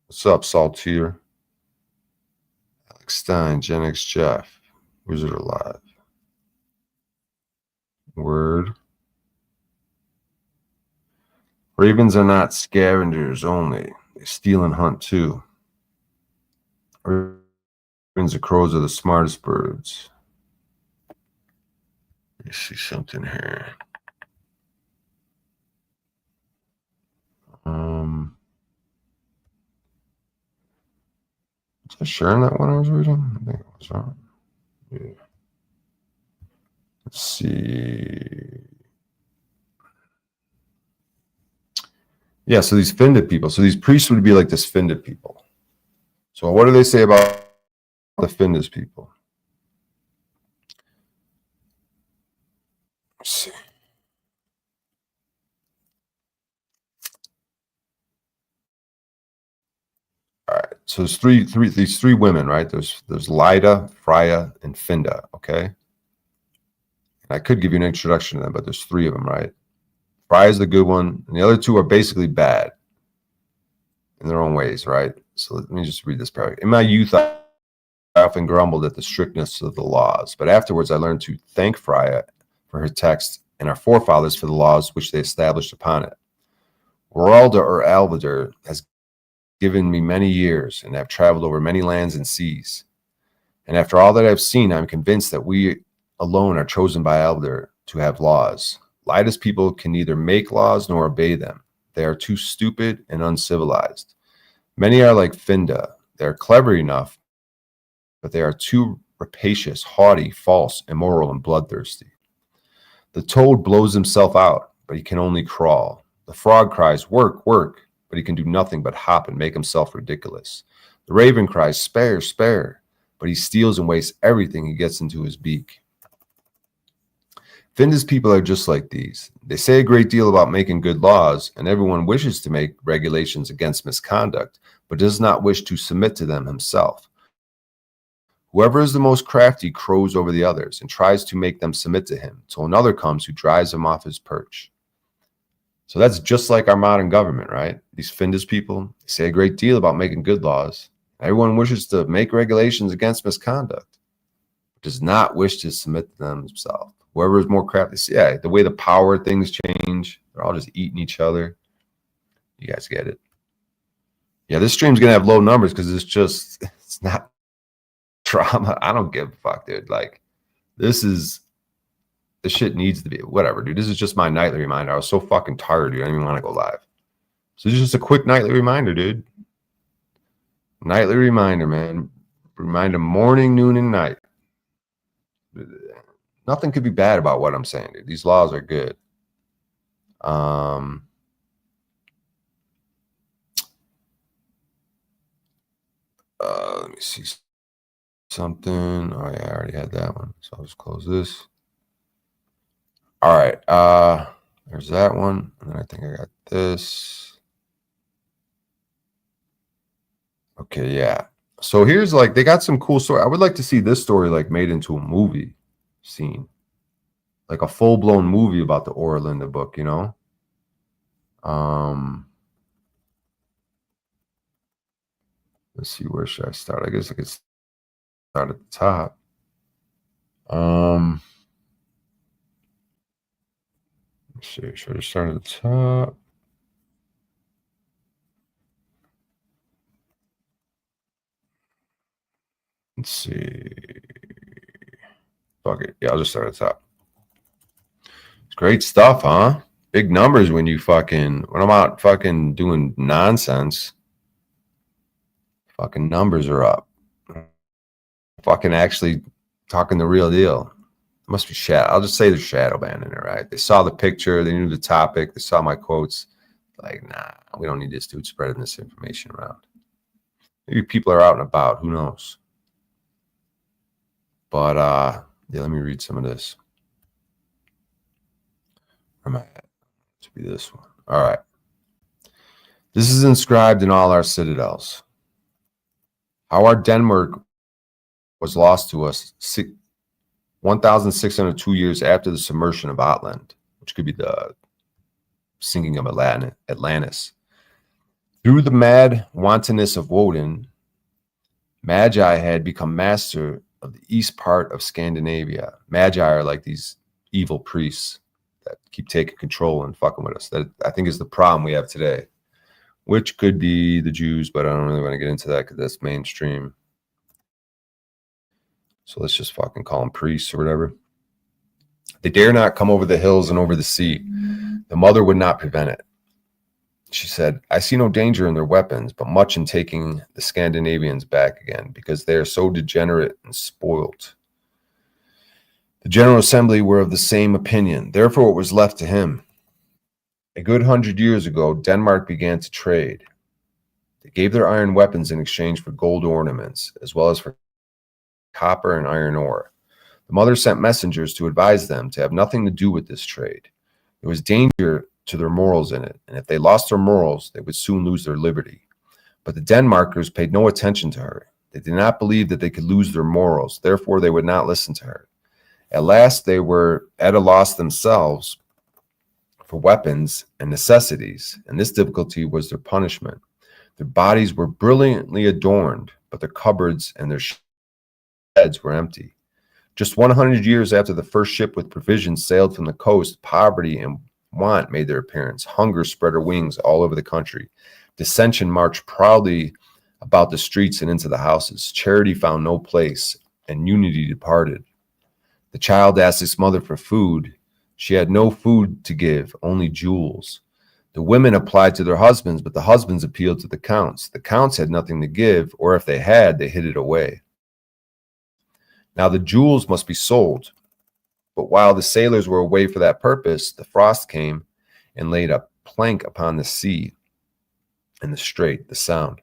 What's up, Saltier? Alex Stein, Gen X Jeff, Wizard Alive. Word. Ravens are not scavengers only. They steal and hunt too. Ravens and crows are the smartest birds. Let me see something here. Was I sharing that one I was reading? I think it was, huh? Yeah. Let's see. Yeah, so these Finded people. So these priests would be like this Finded people. So what do they say about the Finded people? Let's see. All right. So there's these three women, right? There's Lida, Freya, and Finda. Okay. And I could give you an introduction to them, but there's three of them, right? Freya's the good one, and the other two are basically bad in their own ways, right? So let me just read this paragraph. In my youth, I often grumbled at the strictness of the laws, but afterwards I learned to thank Freya for her text and our forefathers for the laws which they established upon it. Weralda or Alvader has given me many years and have traveled over many lands and seas. And after all that I've seen, I'm convinced that we alone are chosen by Alvader to have laws. Lida's people can neither make laws nor obey them. They are too stupid and uncivilized. Many are like Finda. They are clever enough, but they are too rapacious, haughty, false, immoral, and bloodthirsty. The toad blows himself out, but he can only crawl. The frog cries, work, work, but he can do nothing but hop and make himself ridiculous. The raven cries, spare, spare, but he steals and wastes everything he gets into his beak. Finda's people are just like these. They say a great deal about making good laws, and everyone wishes to make regulations against misconduct, but does not wish to submit to them himself. Whoever is the most crafty crows over the others and tries to make them submit to him, till another comes who drives him off his perch. So that's just like our modern government, right? These Finda's people say a great deal about making good laws. Everyone wishes to make regulations against misconduct, but does not wish to submit to them himself. Whoever is more crafty, yeah, the way the power things change, they're all just eating each other. You guys get it? Yeah, this stream's gonna have low numbers because it's not drama. I don't give a fuck, dude. Like, this shit needs to be whatever, dude. This is just my nightly reminder. I was so fucking tired, dude. I didn't even want to go live. So it's just a quick nightly reminder, dude. Nightly reminder, man. Reminder morning, noon, and night. Nothing could be bad about what I'm saying, dude. These laws are good. Let me see something. Oh yeah, I already had that one. So I'll just close this. All right. There's that one. And I think I got this. Okay, yeah. So here's like they got some cool story. I would like to see this story like made into a movie scene. Like a full-blown movie about the Orlinda book, you know? Let's see, where should I start? I guess I could start at the top. Let's see, should I start at the top? Let's see. Fuck it. Yeah, I'll just start at the top. It's great stuff, huh? Big numbers when I'm out fucking doing nonsense. Fucking numbers are up. Fucking actually talking the real deal. It must be shadow. I'll just say there's shadow banning it, right? They saw the picture, they knew the topic, they saw my quotes. Like, nah, we don't need this dude spreading this information around. Maybe people are out and about, who knows? But yeah, let me read some of this. Where am I at? To be this one. All right. This is inscribed in all our citadels. How our Denmark was lost to us 1,602 years after the submersion of Atlant, which could be the sinking of Atlantis. Through the mad wantonness of Woden, Magi had become master of the east part of Scandinavia. Magi are like these evil priests that keep taking control and fucking with us. That I think is the problem we have today, which could be the Jews, but I don't really want to get into that because that's mainstream. So let's just fucking call them priests or whatever. They dare not come over the hills and over the sea. The mother would not prevent it. She said, I see no danger in their weapons, but much in taking the Scandinavians back again, because they are so degenerate and spoilt. The General Assembly were of the same opinion. Therefore, it was left to him. A good 100 years ago, Denmark began to trade. They gave their iron weapons in exchange for gold ornaments, as well as for copper and iron ore. The mother sent messengers to advise them to have nothing to do with this trade. There was danger to their morals in it, and if they lost their morals, they would soon lose their liberty. But the Denmarkers paid no attention to her. They did not believe that they could lose their morals, therefore they would not listen to her. At last they were at a loss themselves for weapons and necessities, and this difficulty was their punishment. Their bodies were brilliantly adorned, but their cupboards and their sheds were empty. Just 100 years after the first ship with provisions sailed from the coast, poverty and want made their appearance. Hunger spread her wings all over the country. Dissension marched proudly about the streets and into the houses. Charity found no place, and unity departed. The child asked its mother for food. She had no food to give, only jewels. The women applied to their husbands, but the husbands appealed to the counts. The counts had nothing to give, or if they had, they hid it away. Now the jewels must be sold. But while the sailors were away for that purpose, the frost came and laid a plank upon the sea and the strait, the sound.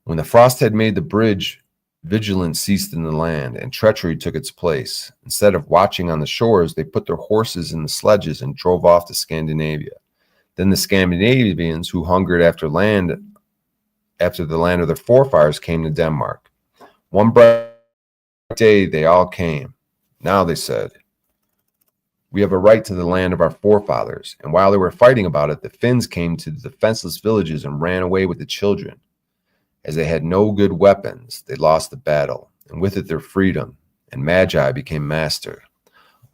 When the frost had made the bridge, vigilance ceased in the land, and treachery took its place. Instead of watching on the shores, they put their horses in the sledges and drove off to Scandinavia. Then the Scandinavians, who hungered after the land of their forefathers, came to Denmark. One bright day they all came. Now they said, we have a right to the land of our forefathers. And while they were fighting about it, the Finns came to the defenseless villages and ran away with the children. As they had no good weapons, they lost the battle, and with it their freedom, and Magi became master.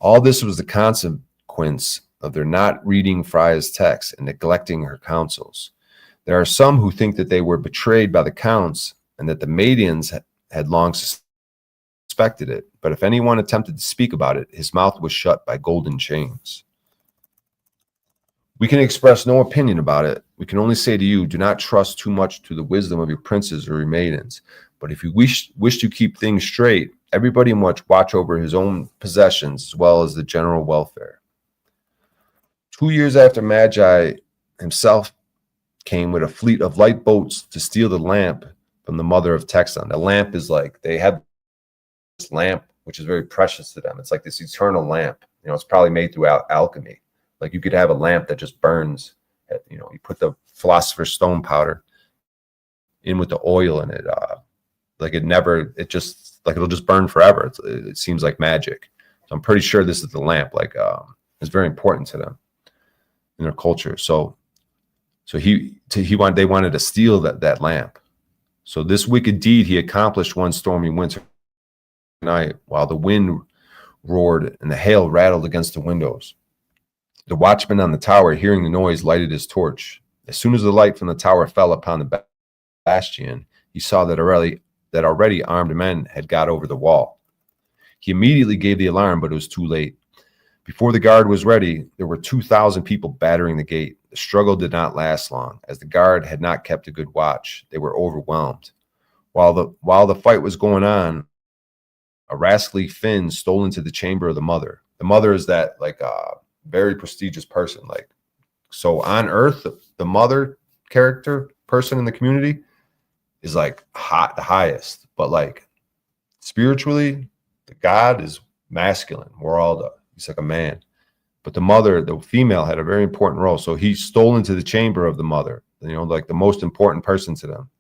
All this was the consequence of their not reading Freya's text and neglecting her counsels. There are some who think that they were betrayed by the counts and that the maidens had long suspected it, but if anyone attempted to speak about it, his mouth was shut by golden chains. We can express no opinion about it. We can only say to you, do not trust too much to the wisdom of your princes or your maidens. But if you wish to keep things straight, everybody must watch over his own possessions as well as the general welfare. 2 years after Magi himself came with a fleet of light boats to steal the lamp from the mother of Texan. The lamp is like, they have this lamp, which is very precious to them. It's like this eternal lamp. You know, it's probably made through alchemy. Like you could have a lamp that just burns. You know, you put the philosopher's stone powder in with the oil in it. It'll just burn forever. It seems like magic. So I'm pretty sure this is the lamp. It's very important to them in their culture. So they wanted to steal that lamp. So this wicked deed he accomplished one stormy winter night while the wind roared and the hail rattled against the windows. The watchman on the tower, hearing the noise, lighted his torch. As soon as the light from the tower fell upon the bastion, he saw that that already armed men had got over the wall. He immediately gave the alarm, but it was too late. Before the guard was ready, there were 2,000 people battering the gate. The struggle did not last long, as the guard had not kept a good watch. They were overwhelmed. While the fight was going on, a rascally Finn stole into the chamber of the mother. The mother is that like a very prestigious person. Like, so on Earth, the mother character person in the community is like the highest, but like spiritually, the God is masculine. He's like a man. But the mother, the female, had a very important role. So he stole into the chamber of the mother, like the most important person to them.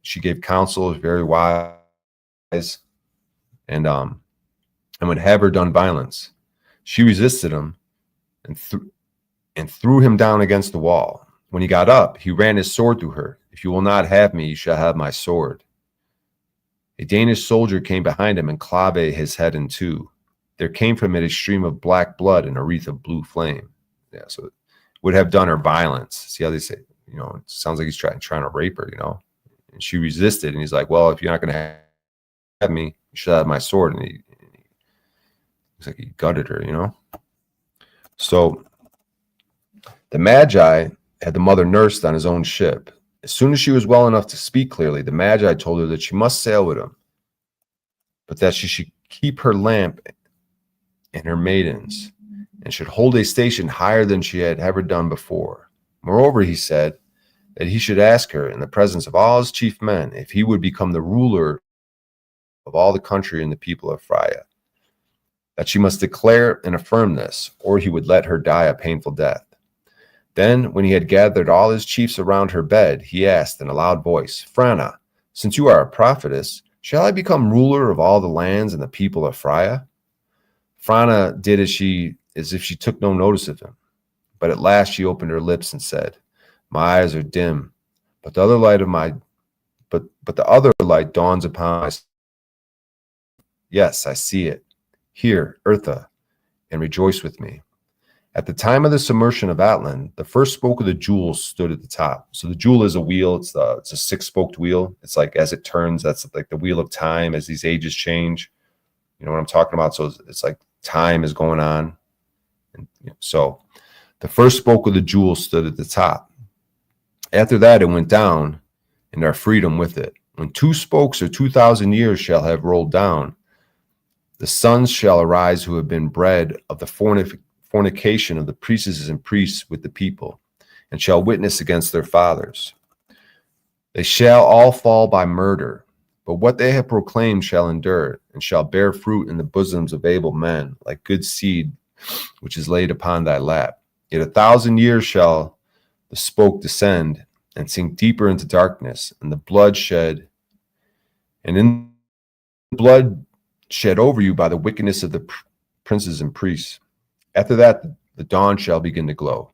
She gave counsel, was very wise, and would have her done violence. She resisted him and threw him down against the wall. When he got up, he ran his sword through her. If you will not have me, you shall have my sword. A Danish soldier came behind him and clave his head in two. There came from it a stream of black blood and a wreath of blue flame. Yeah, so it would have done her violence. See how they say, it sounds like he's trying to rape her, And she resisted, and he's like, well, if you're not going to have me, you should have my sword. And he's like, he gutted her, So the Magi had the mother nursed on his own ship. As soon as she was well enough to speak clearly, the Magi told her that she must sail with him, but that she should keep her lamp and her maidens, and should hold a station higher than she had ever done before. Moreover, he said that he should ask her in the presence of all his chief men if he would become the ruler of all the country and the people of Phrygia, that she must declare and affirm this, or he would let her die a painful death. Then, when he had gathered all his chiefs around her bed, he asked in a loud voice, Frana, since you are a prophetess, shall I become ruler of all the lands and the people of Phrygia? Frana did as if she took no notice of him. But at last she opened her lips and said, my eyes are dim, but the other light dawns upon us. Yes, I see it. Hear, Eartha, and rejoice with me. At the time of the submersion of Atlan, the first spoke of the jewel stood at the top. So the jewel is a wheel. It's a six-spoked wheel. It's like as it turns, that's like the wheel of time as these ages change. You know what I'm talking about? So it's like time is going on. And, so the first spoke of the jewel stood at the top. After that, it went down, and our freedom with it. When two spokes or 2,000 years shall have rolled down, the sons shall arise who have been bred of the fornication of the priestesses and priests with the people, and shall witness against their fathers. They shall all fall by murder, but what they have proclaimed shall endure, and shall bear fruit in the bosoms of able men, like good seed which is laid upon thy lap. Yet 1,000 years shall the spoke descend, and sink deeper into darkness, and the blood shed, and in the blood shed over you by the wickedness of the princes and priests. After that, the dawn shall begin to glow.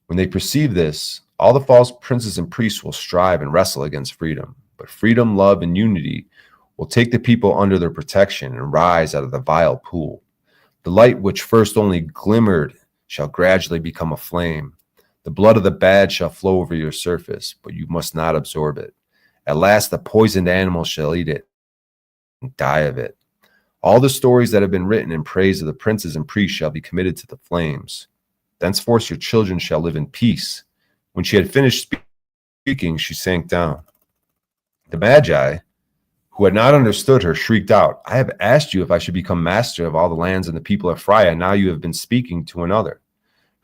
When they perceive this, all the false princes and priests will strive and wrestle against freedom. But freedom, love, and unity will take the people under their protection and rise out of the vile pool. The light which first only glimmered shall gradually become a flame. The blood of the bad shall flow over your surface, but you must not absorb it. At last, the poisoned animal shall eat it and die of it. All the stories that have been written in praise of the princes and priests shall be committed to the flames. Thenceforth your children shall live in peace. When she had finished speaking, she sank down. The Magi, who had not understood her, shrieked out, I have asked you if I should become master of all the lands and the people of Phrygia, and now you have been speaking to another.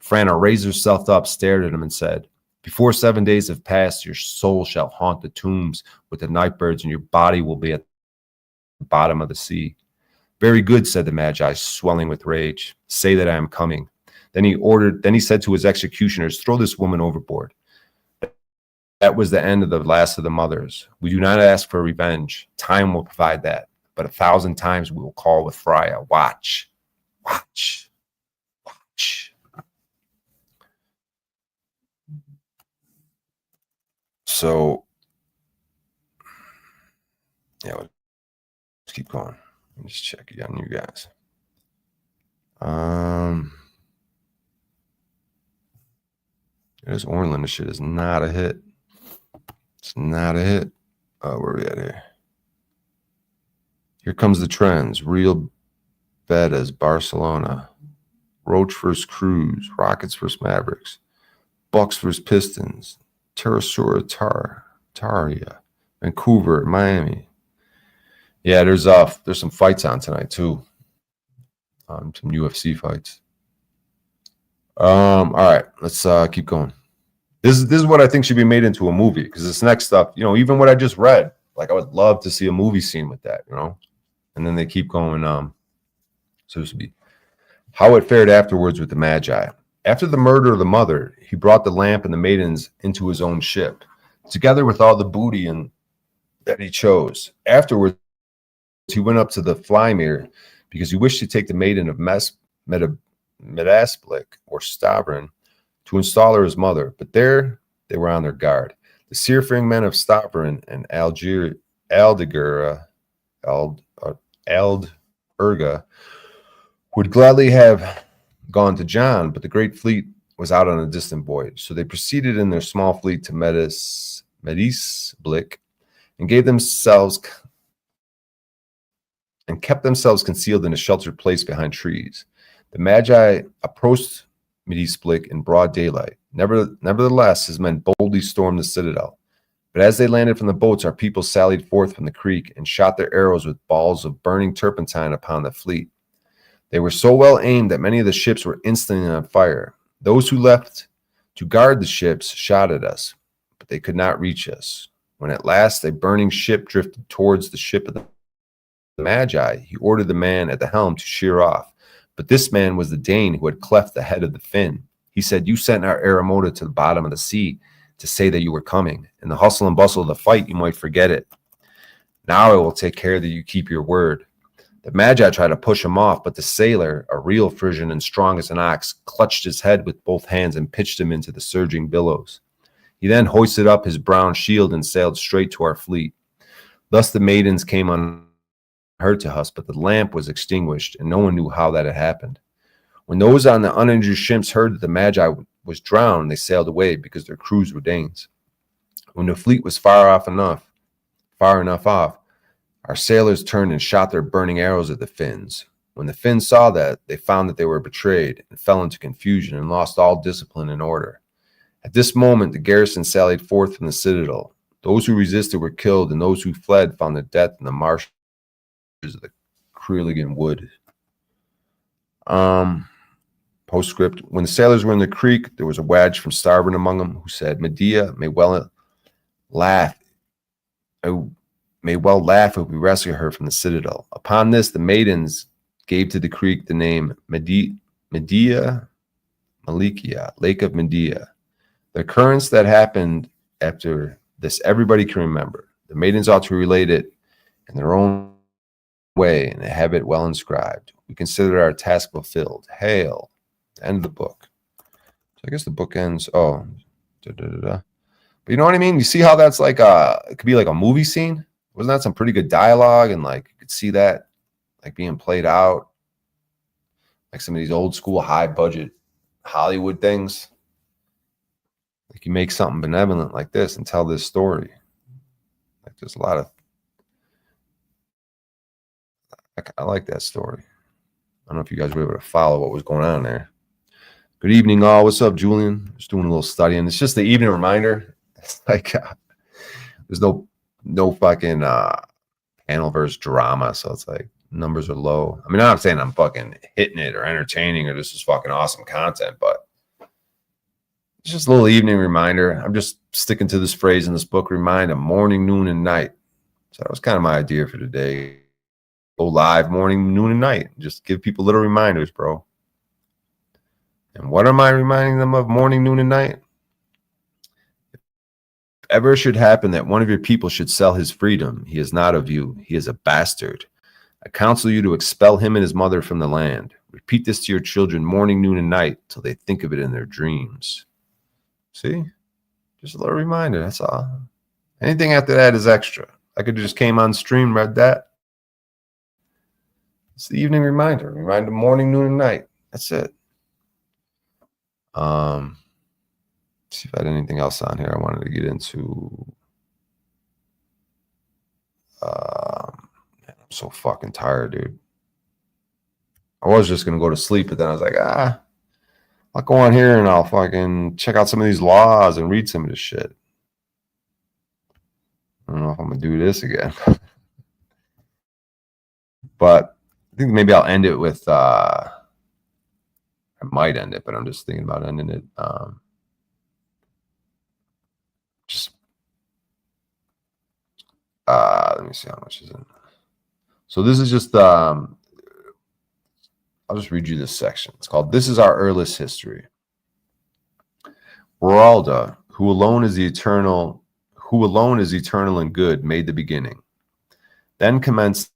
Frana raised herself up, stared at him, and said, before 7 days have passed, your soul shall haunt the tombs with the night birds, and your body will be at the bottom of the sea. Very good, said the Magi, swelling with rage. Say that I am coming. Then he said to his executioners, throw this woman overboard. That was the end of the last of the mothers. We do not ask for revenge. Time will provide that. But 1,000 times we will call with Phrygia. Watch, watch, watch. So, yeah, let's keep going. Let me just check it on you guys. This Orland shit is not a hit. It's not a hit. Where are we at here? Here comes the trends. Real Betis, Barcelona. Roach vs. Cruz. Rockets vs. Mavericks. Bucks vs. Pistons. Terrasura, Taria. Vancouver, Miami. Yeah, there's some fights on tonight too. Some UFC fights. All right, let's keep going. This is what I think should be made into a movie, because this next stuff, you know, even what I just read, like I would love to see a movie scene with that, you know. And then they keep going. So this would be how it fared afterwards with the Magi. After the murder of the mother, he brought the lamp and the maidens into his own ship, together with all the booty and that he chose. Afterwards, he went up to the Flymere because he wished to take the maiden of Medasplik or Stavron to install her as mother. But there they were on their guard. The seafaring men of Stavron and Aldurga would gladly have gone to John, but the great fleet was out on a distant voyage. So they proceeded in their small fleet to Medisblik and kept themselves concealed in a sheltered place behind trees. The Magi approached Medisblik in broad daylight. Nevertheless, his men boldly stormed the citadel. But as they landed from the boats, our people sallied forth from the creek and shot their arrows with balls of burning turpentine upon the fleet. They were so well aimed that many of the ships were instantly on fire. Those who left to guard the ships shot at us, but they could not reach us. When at last a burning ship drifted towards the ship of the Magi, he ordered the man at the helm to sheer off. But this man was the Dane who had cleft the head of the fin. He said, "You sent our Aramota to the bottom of the sea to say that you were coming. In the hustle and bustle of the fight, you might forget it. Now I will take care that you keep your word." The Magi tried to push him off, but the sailor, a real Frisian and strong as an ox, clutched his head with both hands and pitched him into the surging billows. He then hoisted up his brown shield and sailed straight to our fleet. Thus the maidens came unhurt to us, but the lamp was extinguished, and no one knew how that had happened. When those on the uninjured ships heard that the Magi was drowned, they sailed away because their crews were Danes. When the fleet was far enough off, our sailors turned and shot their burning arrows at the Finns. When the Finns saw that, they found that they were betrayed and fell into confusion and lost all discipline and order. At this moment, the garrison sallied forth from the citadel. Those who resisted were killed, and those who fled found their death in the marshes of the Creeligan Wood. Postscript: when the sailors were in the creek, there was a wag from starboard among them who said, "Medea may well laugh if we rescue her from the citadel." Upon this, the maidens gave to the creek the name Medea Malikia, Lake of Medea. The occurrence that happened after this, everybody can remember. The maidens ought to relate it in their own way and have it well inscribed. We consider our task fulfilled. Hail. End of the book. So I guess the book ends. But you know what I mean? You see how that's like it could be like a movie scene? Wasn't that some pretty good dialogue? And like you could see that like being played out, like some of these old school high budget Hollywood things. Like you make something benevolent like this and tell this story. Like there's a lot of, I like that story. I don't know if you guys were able to follow what was going on there. Good evening, all. What's up, Julian? Just doing a little studying. It's just the evening reminder. It's like there's no fucking panel versus drama, so it's like numbers are low. I mean, I'm not saying I'm fucking hitting it or entertaining or this is fucking awesome content, but it's just a little evening reminder. I'm just sticking to this phrase in this book: remind them morning, noon, and night. So that was kind of my idea for today. Go live morning, noon, and night. Just give people little reminders, bro. And what am I reminding them of morning, noon, and night? If ever should happen that one of your people should sell his freedom, he is not of you. He is a bastard. I counsel you to expel him and his mother from the land. Repeat this to your children morning, noon, and night till they think of it in their dreams. See? Just a little reminder. That's all. Anything after that is extra. I could have just came on stream, read that. It's the evening reminder. Reminder morning, noon, and night. That's it. See if I had anything else on here I wanted to get into. Man, I'm so fucking tired, dude. I was just gonna go to sleep, but then I was like, I'll go on here and I'll fucking check out some of these laws and read some of this shit. I don't know if I'm gonna do this again. But I think maybe I'll end it with I might end it, but I'm just thinking about ending it. Let me see how much is in. So this is just I'll just read you this section. It's called "This is Our Earliest History." Waralda, who alone is eternal and good, made the beginning. Then commenced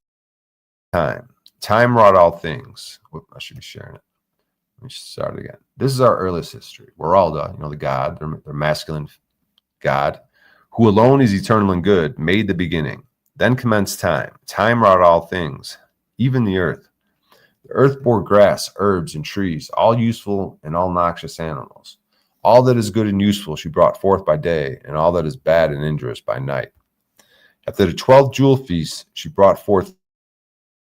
time. Time wrought all things. Whoop, I should be sharing it. Let me start again. This is our earliest history. Waralda, the god, their masculine god, who alone is eternal and good, made the beginning. Then commenced time. Time wrought all things, even the earth. The earth bore grass, herbs, and trees, all useful and all noxious animals. All that is good and useful she brought forth by day, and all that is bad and injurious by night. After the 12th jewel feast, she brought forth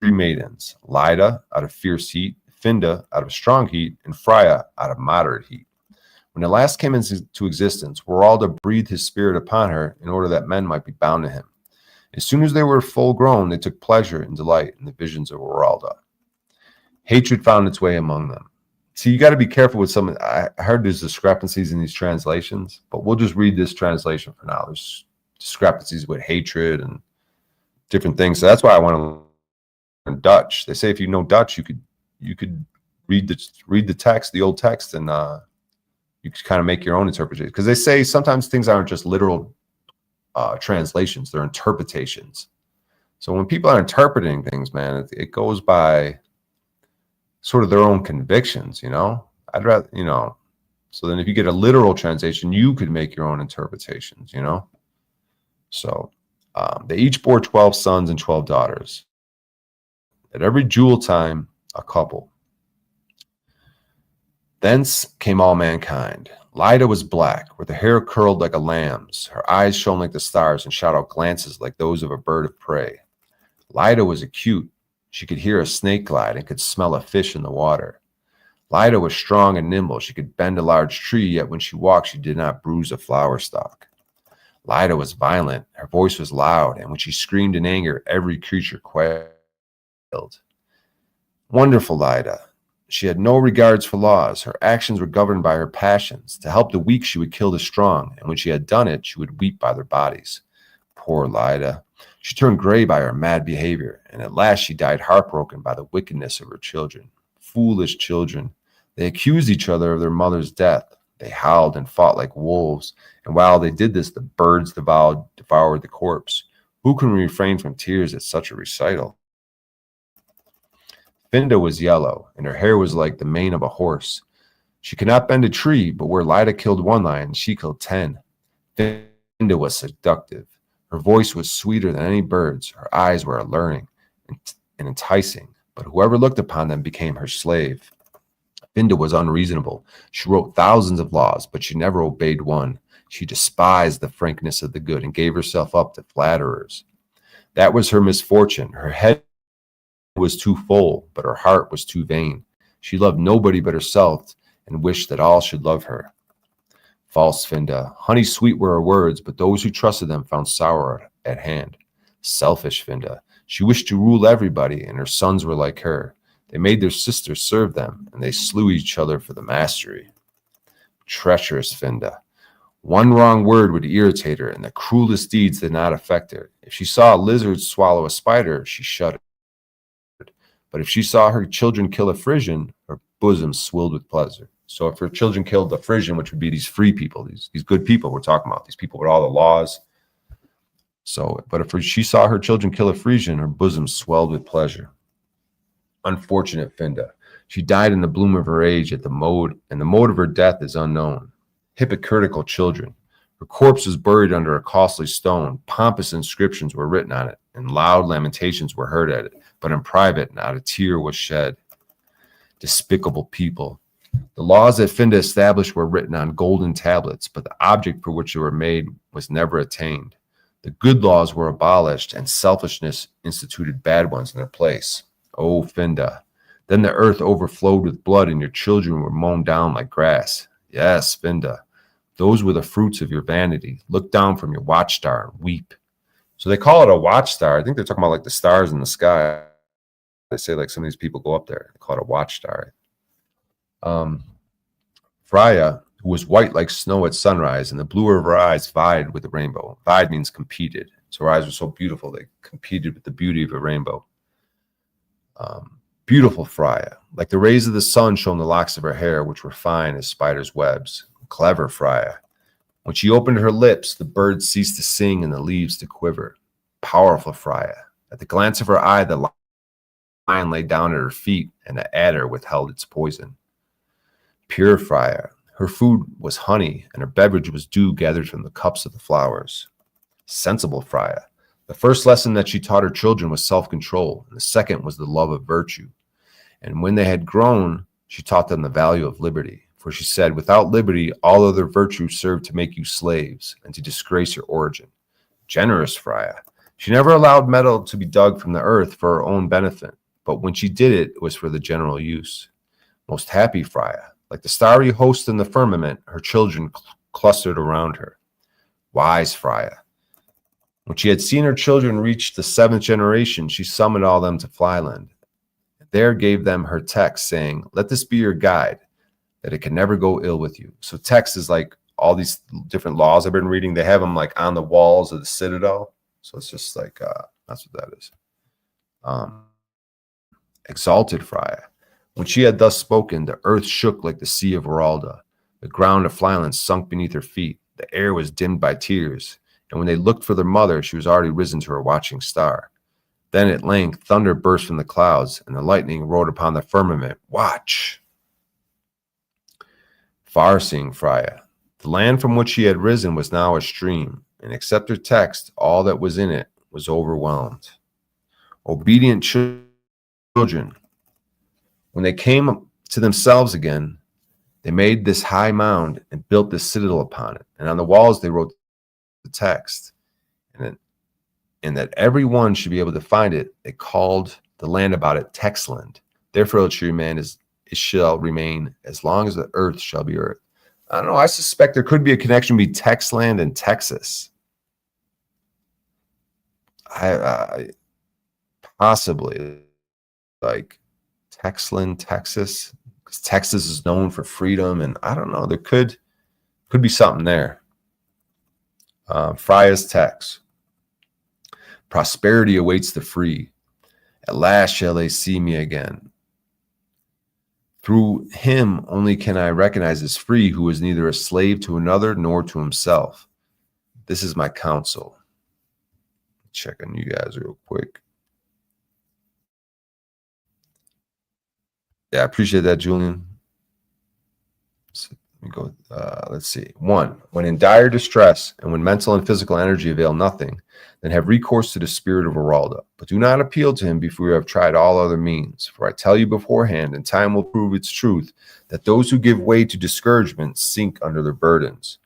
3 maidens, Lida out of fierce heat, Finda out of strong heat, and Freya out of moderate heat. When the last came into existence, Waralda breathed his spirit upon her in order that men might be bound to him. As soon as they were full grown, they took pleasure and delight in the visions of Waralda. Hatred found its way among them. See, you got to be careful with some. I heard there's discrepancies in these translations, but we'll just read this translation for now. There's discrepancies with hatred and different things. So that's why I want to learn Dutch. They say if you know Dutch, you could read the text, the old text, and you could kind of make your own interpretation. Because they say sometimes things aren't just literal translations; they're interpretations. So when people are interpreting things, man, it goes by sort of their own convictions, I'd rather, so then if you get a literal translation, you could make your own interpretations, So they each bore 12 sons and 12 daughters. At every jewel time, a couple. Thence came all mankind. Lida was black, with her hair curled like a lamb's. Her eyes shone like the stars and shot out glances like those of a bird of prey. Lida was acute. She could hear a snake glide and could smell a fish in the water. Lida was strong and nimble. She could bend a large tree, yet when she walked, she did not bruise a flower stalk. Lida was violent. Her voice was loud, and when she screamed in anger, every creature quailed. Wonderful Lida. She had no regards for laws. Her actions were governed by her passions. To help the weak, she would kill the strong, and when she had done it, she would weep by their bodies. Poor Lida. She turned gray by her mad behavior, and at last she died heartbroken by the wickedness of her children. Foolish children. They accused each other of their mother's death. They howled and fought like wolves, and while they did this, the birds devoured the corpse. Who can refrain from tears at such a recital? Finda was yellow, and her hair was like the mane of a horse. She could not bend a tree, but where Lida killed 1 lion, she killed 10. Finda was seductive. Her voice was sweeter than any bird's. Her eyes were alluring and enticing, but whoever looked upon them became her slave. Finda was unreasonable. She wrote thousands of laws, but she never obeyed one. She despised the frankness of the good and gave herself up to flatterers. That was her misfortune. Her head was too full, but her heart was too vain. She loved nobody but herself and wished that all should love her. False Finda. Honey sweet were her words, but those who trusted them found sour at hand. Selfish Finda. She wished to rule everybody, and her sons were like her. They made their sisters serve them, and they slew each other for the mastery. Treacherous Finda. One wrong word would irritate her, and the cruelest deeds did not affect her. If she saw a lizard swallow a spider, she shuddered. But if she saw her children kill a Frisian, her bosom swelled with pleasure. So if her children killed the Frisian, which would be these free people, these good people we're talking about, these people with all the laws. So, but if she saw her children kill a Frisian, her bosom swelled with pleasure. Unfortunate Finda. She died in the bloom of her age, and the mode of her death is unknown. Hypocritical children. Her corpse was buried under a costly stone. Pompous inscriptions were written on it, and loud lamentations were heard at it. But in private, not a tear was shed. Despicable people. The laws that Finda established were written on golden tablets, but the object for which they were made was never attained. The good laws were abolished, and selfishness instituted bad ones in their place. O Finda. Then the earth overflowed with blood, and your children were mown down like grass. Yes, Finda. Those were the fruits of your vanity. Look down from your watchstar and weep. So they call it a watchstar. I think they're talking about like the stars in the sky. They say like some of these people go up there. They call it a watchstar. Freya, who was white like snow at sunrise, and the blue of her eyes vied with the rainbow. Vied means competed. So her eyes were so beautiful, they competed with the beauty of a rainbow. Beautiful Freya, like the rays of the sun shone the locks of her hair, which were fine as spiders' webs. Clever Freya. When she opened her lips, the birds ceased to sing and the leaves to quiver. Powerful Freya. At the glance of her eye, the lion lay down at her feet, and the adder withheld its poison. Pure Freya. Her food was honey, and her beverage was dew gathered from the cups of the flowers. Sensible Freya. The first lesson that she taught her children was self-control, and the second was the love of virtue. And when they had grown, she taught them the value of liberty. For she said, without liberty, all other virtues serve to make you slaves and to disgrace your origin. Generous Freya. She never allowed metal to be dug from the earth for her own benefit, but when she did it, it was for the general use. Most happy Freya. Like the starry host in the firmament, her children clustered around her. Wise Freya. When she had seen her children reach the 7th generation, she summoned all them to Flyland. There gave them her text, saying, let this be your guide, that it can never go ill with you. So text is like all these different laws I've been reading. They have them like on the walls of the citadel. So it's just like, that's what that is. Exalted Freya. When she had thus spoken, the earth shook like the sea of Oralda. The ground of Flyland sunk beneath her feet. The air was dimmed by tears. And when they looked for their mother, she was already risen to her watching star. Then at length thunder burst from the clouds, and the lightning rode upon the firmament. Watch! Far-seeing Freya. The land from which she had risen was now a stream, and except her text, all that was in it was overwhelmed. Obedient children. When they came to themselves again, they made this high mound and built this citadel upon it. And on the walls they wrote the text. And that everyone should be able to find it. They called the land about it Texland. Therefore it shall remain as long as the earth shall be earth. I don't know. I suspect there could be a connection between Texland and Texas. I possibly like Texland, Texas, because Texas is known for freedom, and I don't know. There could be something there. Freya's text. Prosperity awaits the free. At last shall they see me again. Through him only can I recognize as free, who is neither a slave to another nor to himself. This is my counsel. Check on you guys real quick. Yeah, I appreciate that, Julian. So let me go. Let's see. 1, when in dire distress and when mental and physical energy avail nothing, then have recourse to the spirit of Oralda. But do not appeal to him before you have tried all other means. For I tell you beforehand, and time will prove its truth, that those who give way to discouragement sink under their burdens.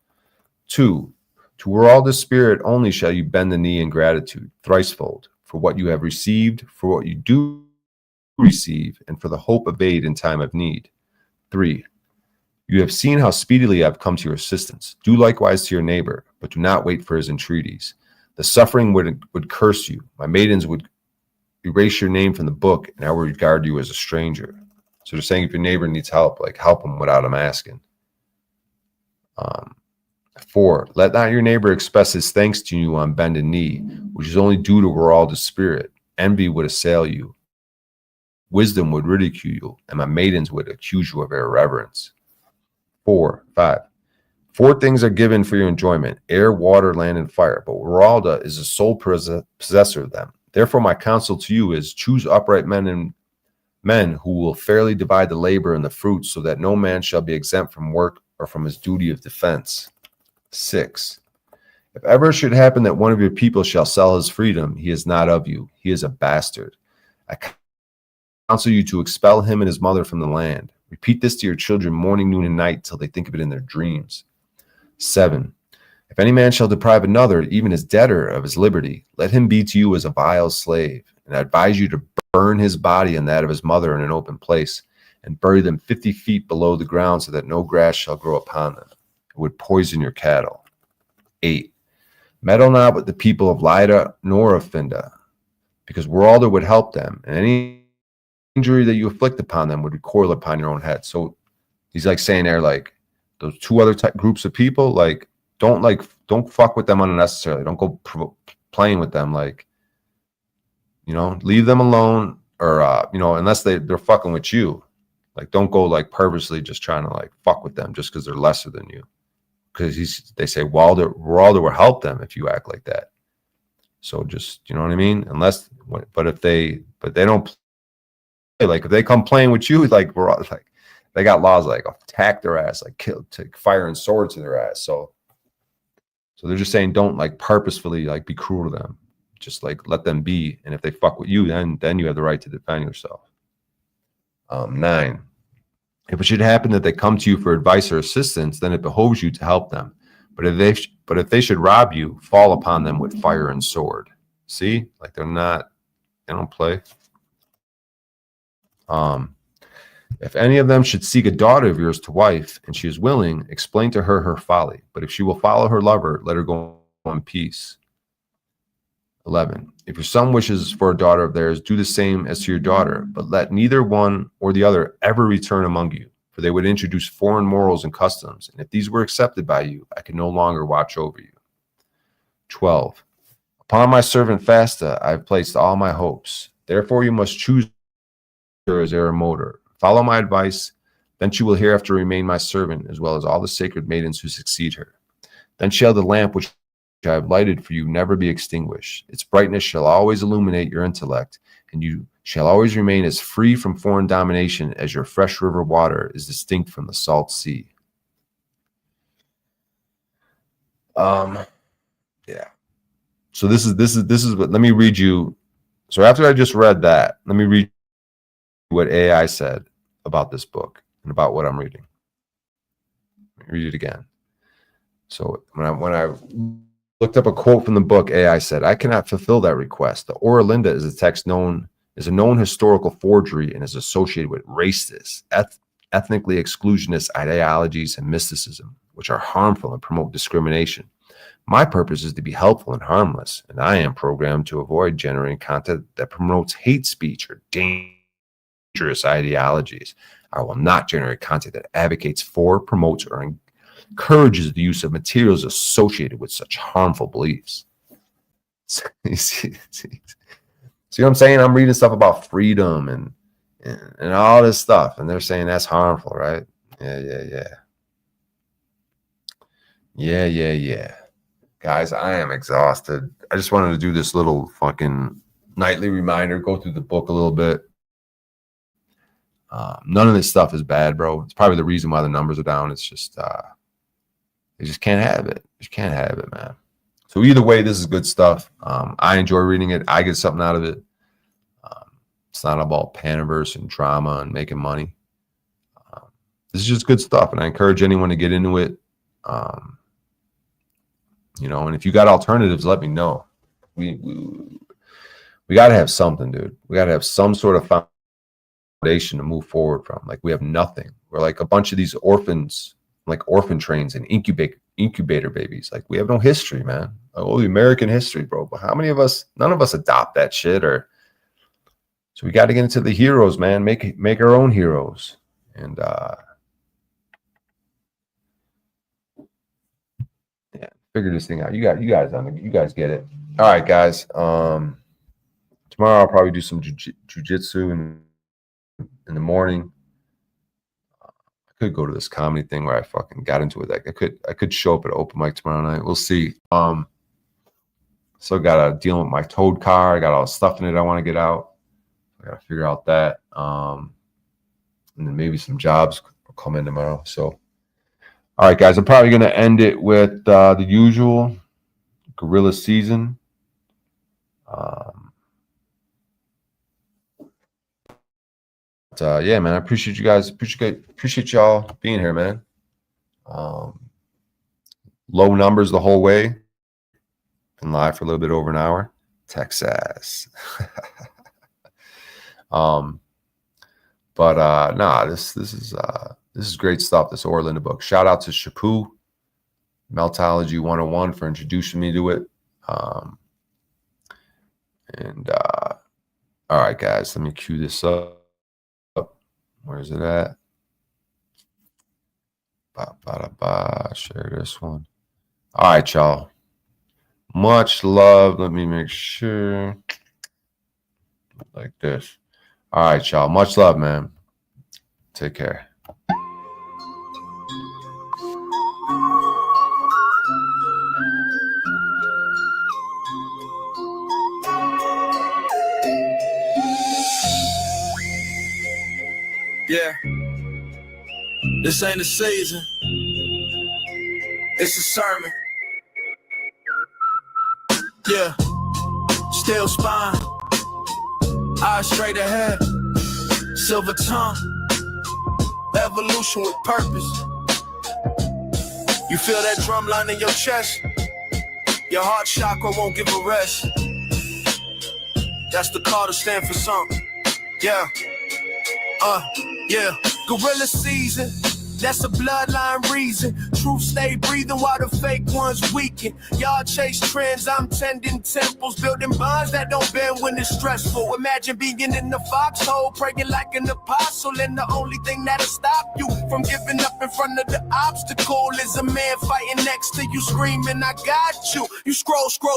2, to Oralda's spirit only shall you bend the knee in gratitude, thricefold, for what you have received, for what you do receive, and for the hope of aid in time of need. 3, you have seen how speedily I have come to your assistance. Do likewise to your neighbor, but do not wait for his entreaties. The suffering would curse you. My maidens would erase your name from the book, and I would regard you as a stranger. So they're saying if your neighbor needs help, like help him without him asking. 4, let not your neighbor express his thanks to you on bended knee, which is only due to Oralda's spirit. Envy would assail you. Wisdom would ridicule you, and my maidens would accuse you of irreverence. 5, 4 things are given for your enjoyment: air, water, land, and fire. But Oralda is the sole possessor of them. Therefore, my counsel to you is choose upright men and men who will fairly divide the labor and the fruits, so that no man shall be exempt from work or from his duty of defense. 6, if ever it should happen that one of your people shall sell his freedom, he is not of you. He is a bastard. I counsel you to expel him and his mother from the land. Repeat this to your children morning, noon, and night till they think of it in their dreams. 7, If any man shall deprive another, even his debtor, of his liberty, let him be to you as a vile slave. And I advise you to burn his body and that of his mother in an open place, and bury them 50 feet below the ground, so that no grass shall grow upon them. It would poison your cattle. 8. Meddle not with the people of Lydda nor of Finda, because Weralda would help them, and any injury that you inflict upon them would recoil upon your own head. So he's like saying there, like, those two other groups of people, like, don't fuck with them unnecessarily. Don't go playing with them, like, you know, leave them alone, or you know, unless they're fucking with you. Like, don't go like purposely just trying to like fuck with them just because they're lesser than you. Because they say Weralda will help them if you act like that. So just, you know what I mean? But they don't play, like if they come playing with you, like like they got laws like attack their ass, like kill, take fire and sword to their ass. So they're just saying don't like purposefully like be cruel to them. Just like let them be, and if they fuck with you, then you have the right to defend yourself. 9. If it should happen that they come to you for advice or assistance, then it behoves you to help them. But if they should rob you, fall upon them with fire and sword. See, like they don't play. If any of them should seek a daughter of yours to wife, and she is willing, explain to her her folly. But if she will follow her lover, let her go in peace. 11. If your son wishes for a daughter of theirs, do the same as to your daughter, but let neither one or the other ever return among you, for they would introduce foreign morals and customs, and if these were accepted by you, I could no longer watch over you. 12. Upon my servant Fasta I have placed all my hopes. Therefore you must choose her as heir motor. Follow my advice, then she will hereafter remain my servant, as well as all the sacred maidens who succeed her. Then shall the lamp which I have lighted for you never be extinguished. Its brightness shall always illuminate your intellect, and you shall always remain as free from foreign domination as your fresh river water is distinct from the salt sea. Yeah. So this is what, let me read you. So after I just read that, let me read what AI said about this book and about what I'm reading. Let me read it again. So when I looked up a quote from the book, AI said, I cannot fulfill that request. The Orlinda is a known historical forgery and is associated with racist, ethnically exclusionist ideologies and mysticism, which are harmful and promote discrimination. My purpose is to be helpful and harmless, and I am programmed to avoid generating content that promotes hate speech or dangerous ideologies. I will not generate content that advocates for, promotes, or encourages the use of materials associated with such harmful beliefs. See what I'm saying? I'm reading stuff about freedom and all this stuff, and they're saying that's harmful, right? Yeah. Guys, I am exhausted. I just wanted to do this little fucking nightly reminder, go through the book a little bit. None of this stuff is bad, bro. It's probably the reason why the numbers are down. It's just you just can't have it. You just can't have it, man. So either way, this is good stuff. I enjoy reading it. I get something out of it. It's not about paniverse and drama and making money. This is just good stuff, and I encourage anyone to get into it. You know, and if you got alternatives, let me know. We got to have something, dude. We got to have some sort of foundation to move forward from. Like, we have nothing. We're like a bunch of these orphans, like orphan trains and incubator babies. Like, we have no history, man. Oh, the American history, bro. But how many of us, none of us adopt that shit, or so we got to get into the heroes, man. Make our own heroes. And yeah, figure this thing out. You guys get it. All right, guys. Tomorrow I'll probably do some jujitsu in the morning. I could go to this comedy thing where I fucking got into it. Like, I could show up at open mic tomorrow night. We'll see. So gotta deal with my towed car. I got all the stuff in it I want to get out. I gotta figure out that. And then maybe some jobs will come in tomorrow. So, all right, guys, I'm probably gonna end it with the usual gorilla season. Yeah, man, I appreciate you guys. Appreciate y'all being here, man. Low numbers the whole way. Been live for a little bit over an hour. Texas. This is great stuff. This Orlando book. Shout out to Shapu, Meltology 101 for introducing me to it. All right, guys, let me cue this up. Where's it at? Share this one. All right, y'all. Much love. Let me make sure. Like this. All right, y'all. Much love, man. Take care. Yeah. This ain't a season. It's a sermon. Yeah. Still spine. Eyes straight ahead. Silver tongue. Evolution with purpose. You feel that drum line in your chest? Your heart chakra won't give a rest. That's the call to stand for something. Yeah. Yeah. Gorilla season. That's a bloodline reason. Truth stay breathing while the fake ones weaken. Y'all chase trends, I'm tending temples, building bonds that don't bend when it's stressful. Imagine being in the foxhole, praying like an apostle, and the only thing that'll stop you from giving up in front of the obstacle is a man fighting next to you, screaming, I got you. You scroll for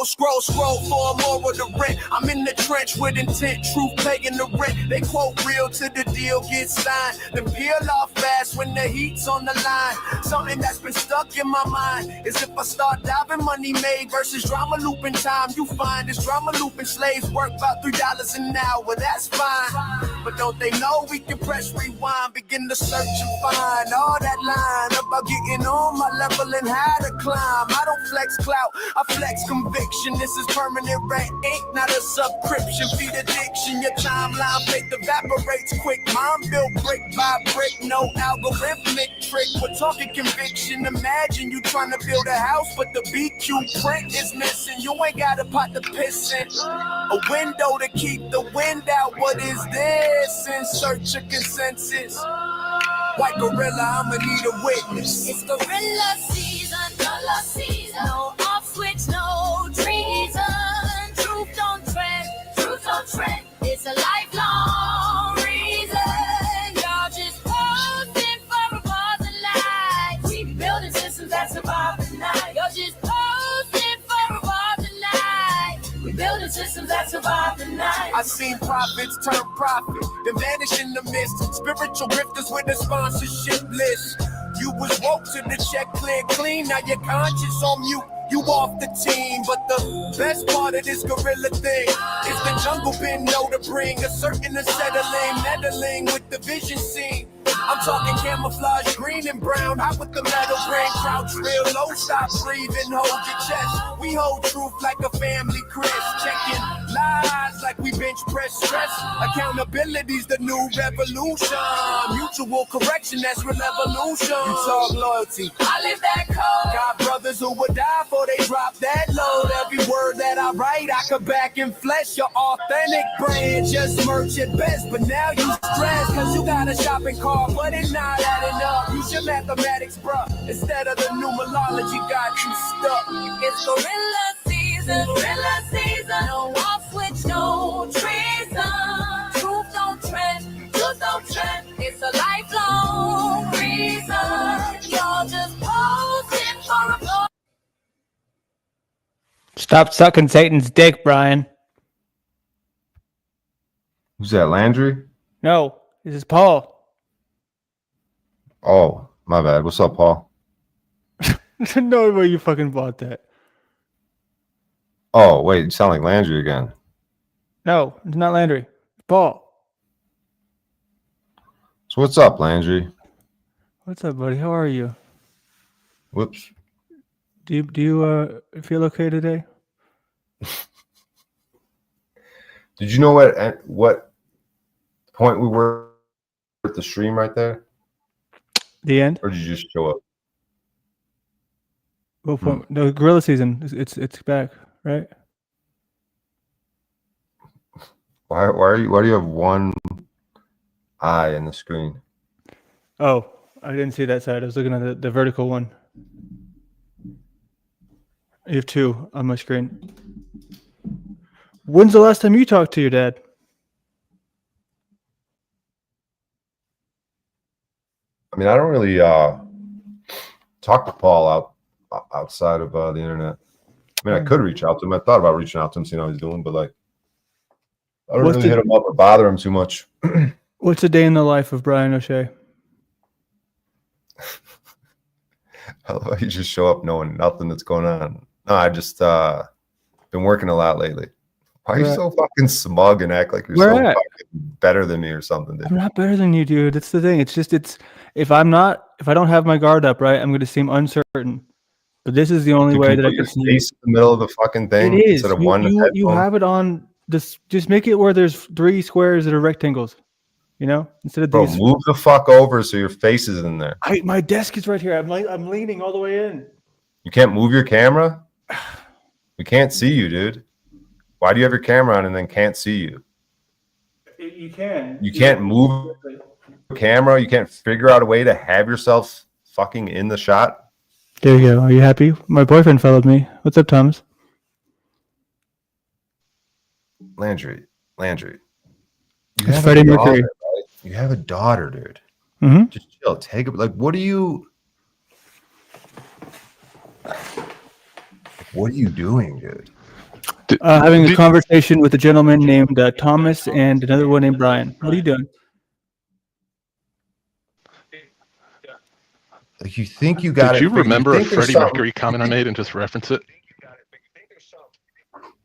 more of the rent. I'm in the trench with intent, truth paying the rent. They quote real till the deal gets signed, then peel off fast when the heat's on the line. Something that's been stuck in my mind is if I start diving money made versus drama looping time. You find this drama looping slaves work about $3 an hour. That's fine, but don't they know we can press rewind, begin to search and find all that line about getting on my level and how to climb. I don't flex clout, I flex conviction. This is permanent red ink, not a subscription. Feed addiction, your timeline faith evaporates quick. Mom built brick by brick, no algorithmic trick. We're talking conviction. Imagine you trying to build a house, but the BQ print is missing. You ain't got a pot to piss in, a window to keep the wind out. What is this? In search of consensus. White gorilla, I'ma need a witness. It's gorilla season, gorilla season. No off switch, no treason. Truth don't trend, truth don't trend. It's a lifelong reason. Y'all just posting for a buzz of light. We be building systems that survive the night. Y'all just posting for a buzz of light. We building systems that survive the night. I seen prophets turn profit, then vanish in the mist. Spiritual grifters with a sponsorship list. You was woke to the check clear clean, now your conscience on mute. You off the team, but the best part of this gorilla thing is the jungle been know to bring a certain acetylene, meddling with the vision scene. I'm talking camouflage, green and brown, hot with the metal brain, crouch real low, stop breathing, hold your chest. We hold truth like a family crest, checking lies like we bench press stress. Accountability's the new revolution, mutual correction, that's real evolution. You talk loyalty, I live that code. got brothers who would die before they drop that load. Every word that I write, I come back in flesh. Your authentic brand, just merch at best, but now you stress, cause you got a shopping cart, but it's not adding up. Use your mathematics, bruh, instead of the numerology got you stuck. It's gorilla season, gorilla season. No off switch, no treason. Truth don't trend, truth don't trend. It's a lifelong reason. Y'all just posting for a blow. Stop sucking Satan's dick, Brian. Who's that, Landry? No, this is Paul. Oh, my bad. What's up, Paul? No way you fucking bought that. Oh, wait, you sound like Landry again. No, it's not Landry. It's Paul. So what's up, Landry? What's up, buddy? How are you? Whoops. Do you feel okay today? Did you know at what point we were at the stream right there? The end? Or did you just show up? What point? No, gorilla season. It's back, right? Why do you have one eye in the screen? Oh, I didn't see that side. I was looking at the vertical one. You have two on my screen. When's the last time you talked to your dad? I mean, I don't really talk to Paul outside of the internet. I mean, I could reach out to him. I thought about reaching out to him, seeing how he's doing, but like, I don't really hit him up or bother him too much. What's a day in the life of Brian O'Shea? You just show up knowing nothing that's going on. No, I just been working a lot lately. Why are you so fucking smug and act like you're so fucking better than me or something, dude? I'm not better than you, dude. That's the thing. It's just if I don't have my guard up, right, I'm going to seem uncertain. But this is the only way that I can see face in the middle of the fucking thing. It is. Instead of You have it on this. Just make it where there's 3 squares that are rectangles. You know, instead of Bro, these. move the fuck over so your face is in there. My desk is right here. I'm leaning all the way in. You can't move your camera. We can't see you, dude. Why do you have your camera on and then can't see you? You can. You can't move the camera. You can't figure out a way to have yourself fucking in the shot. There you go. Are you happy? My boyfriend followed me. What's up, Thomas? Landry. It's Freddie Mercury. Right? You have a daughter, dude. Mm-hmm. Just chill. Take it. Like, what are you doing, dude? Having a conversation with a gentleman named Thomas and another one named Brian. What are you doing? Like, you think you got it? Did you remember a Freddie Mercury comment I made and just reference it?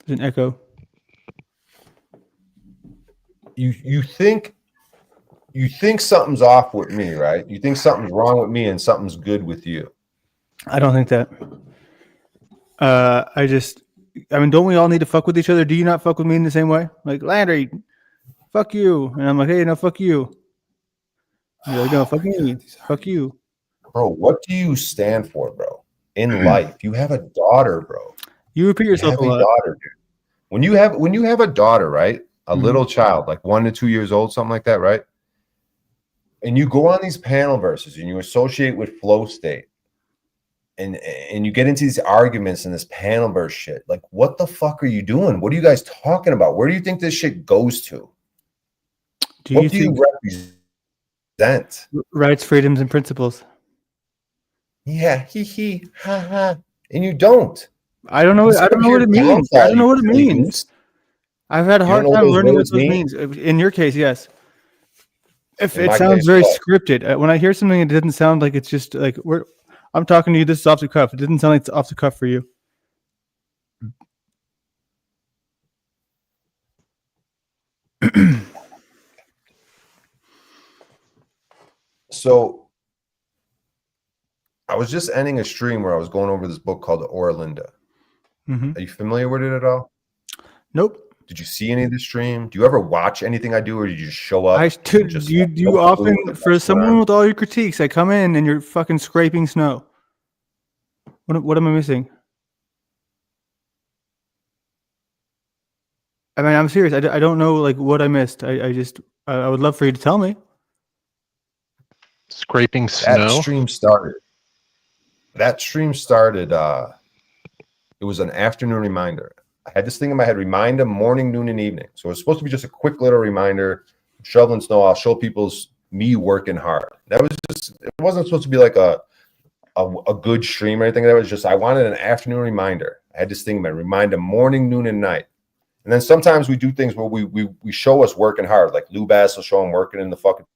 There's an echo. You think something's off with me, right? You think something's wrong with me and something's good with you. I don't think that. I mean, don't we all need to fuck with each other? Do you not fuck with me in the same way? Like, Landry, fuck you. And I'm like, hey, no, fuck you. You're like, no, fuck me. Fuck you. Bro, what do you stand for, bro? In life, you have a daughter, bro. You repeat yourself a lot. Daughter, dude. When you have a daughter, right? A little child, like 1 to 2 years old, something like that, right? And you go on these panel verses and you associate with flow state. And you get into these arguments and this panel verse shit. Like, what the fuck are you doing? What are you guys talking about? Where do you think this shit goes to? What do you represent? Rights, freedoms, and principles. Yeah, he, ha ha. And you don't. I don't know what it means. I don't know what it means. I've had a hard time learning what those means. In your case, yes. If it sounds very scripted. When I hear something, it doesn't sound like it's just like I'm talking to you. This is off the cuff. It doesn't sound like it's off the cuff for you. So I was just ending a stream where I was going over this book called Orlinda. Mm-hmm. Are you familiar with it at all? Nope. Did you see any of the stream? Do you ever watch anything I do, or do you just show up? You often, for someone with all your critiques, I come in and you're fucking scraping snow. What am I missing? I mean, I'm serious. I don't know like what I missed. I would love for you to tell me. Scraping snow. That stream started. It was an afternoon reminder. I had this thing in my head: remind them morning, noon, and evening. So it was supposed to be just a quick little reminder. Shoveling snow. I'll show me working hard. That was just. It wasn't supposed to be like a good stream or anything. That was just. I wanted an afternoon reminder. I had this thing, man. Remind them morning, noon, and night. And then sometimes we do things where we show us working hard. Like Lou Bass will show him working in the fucking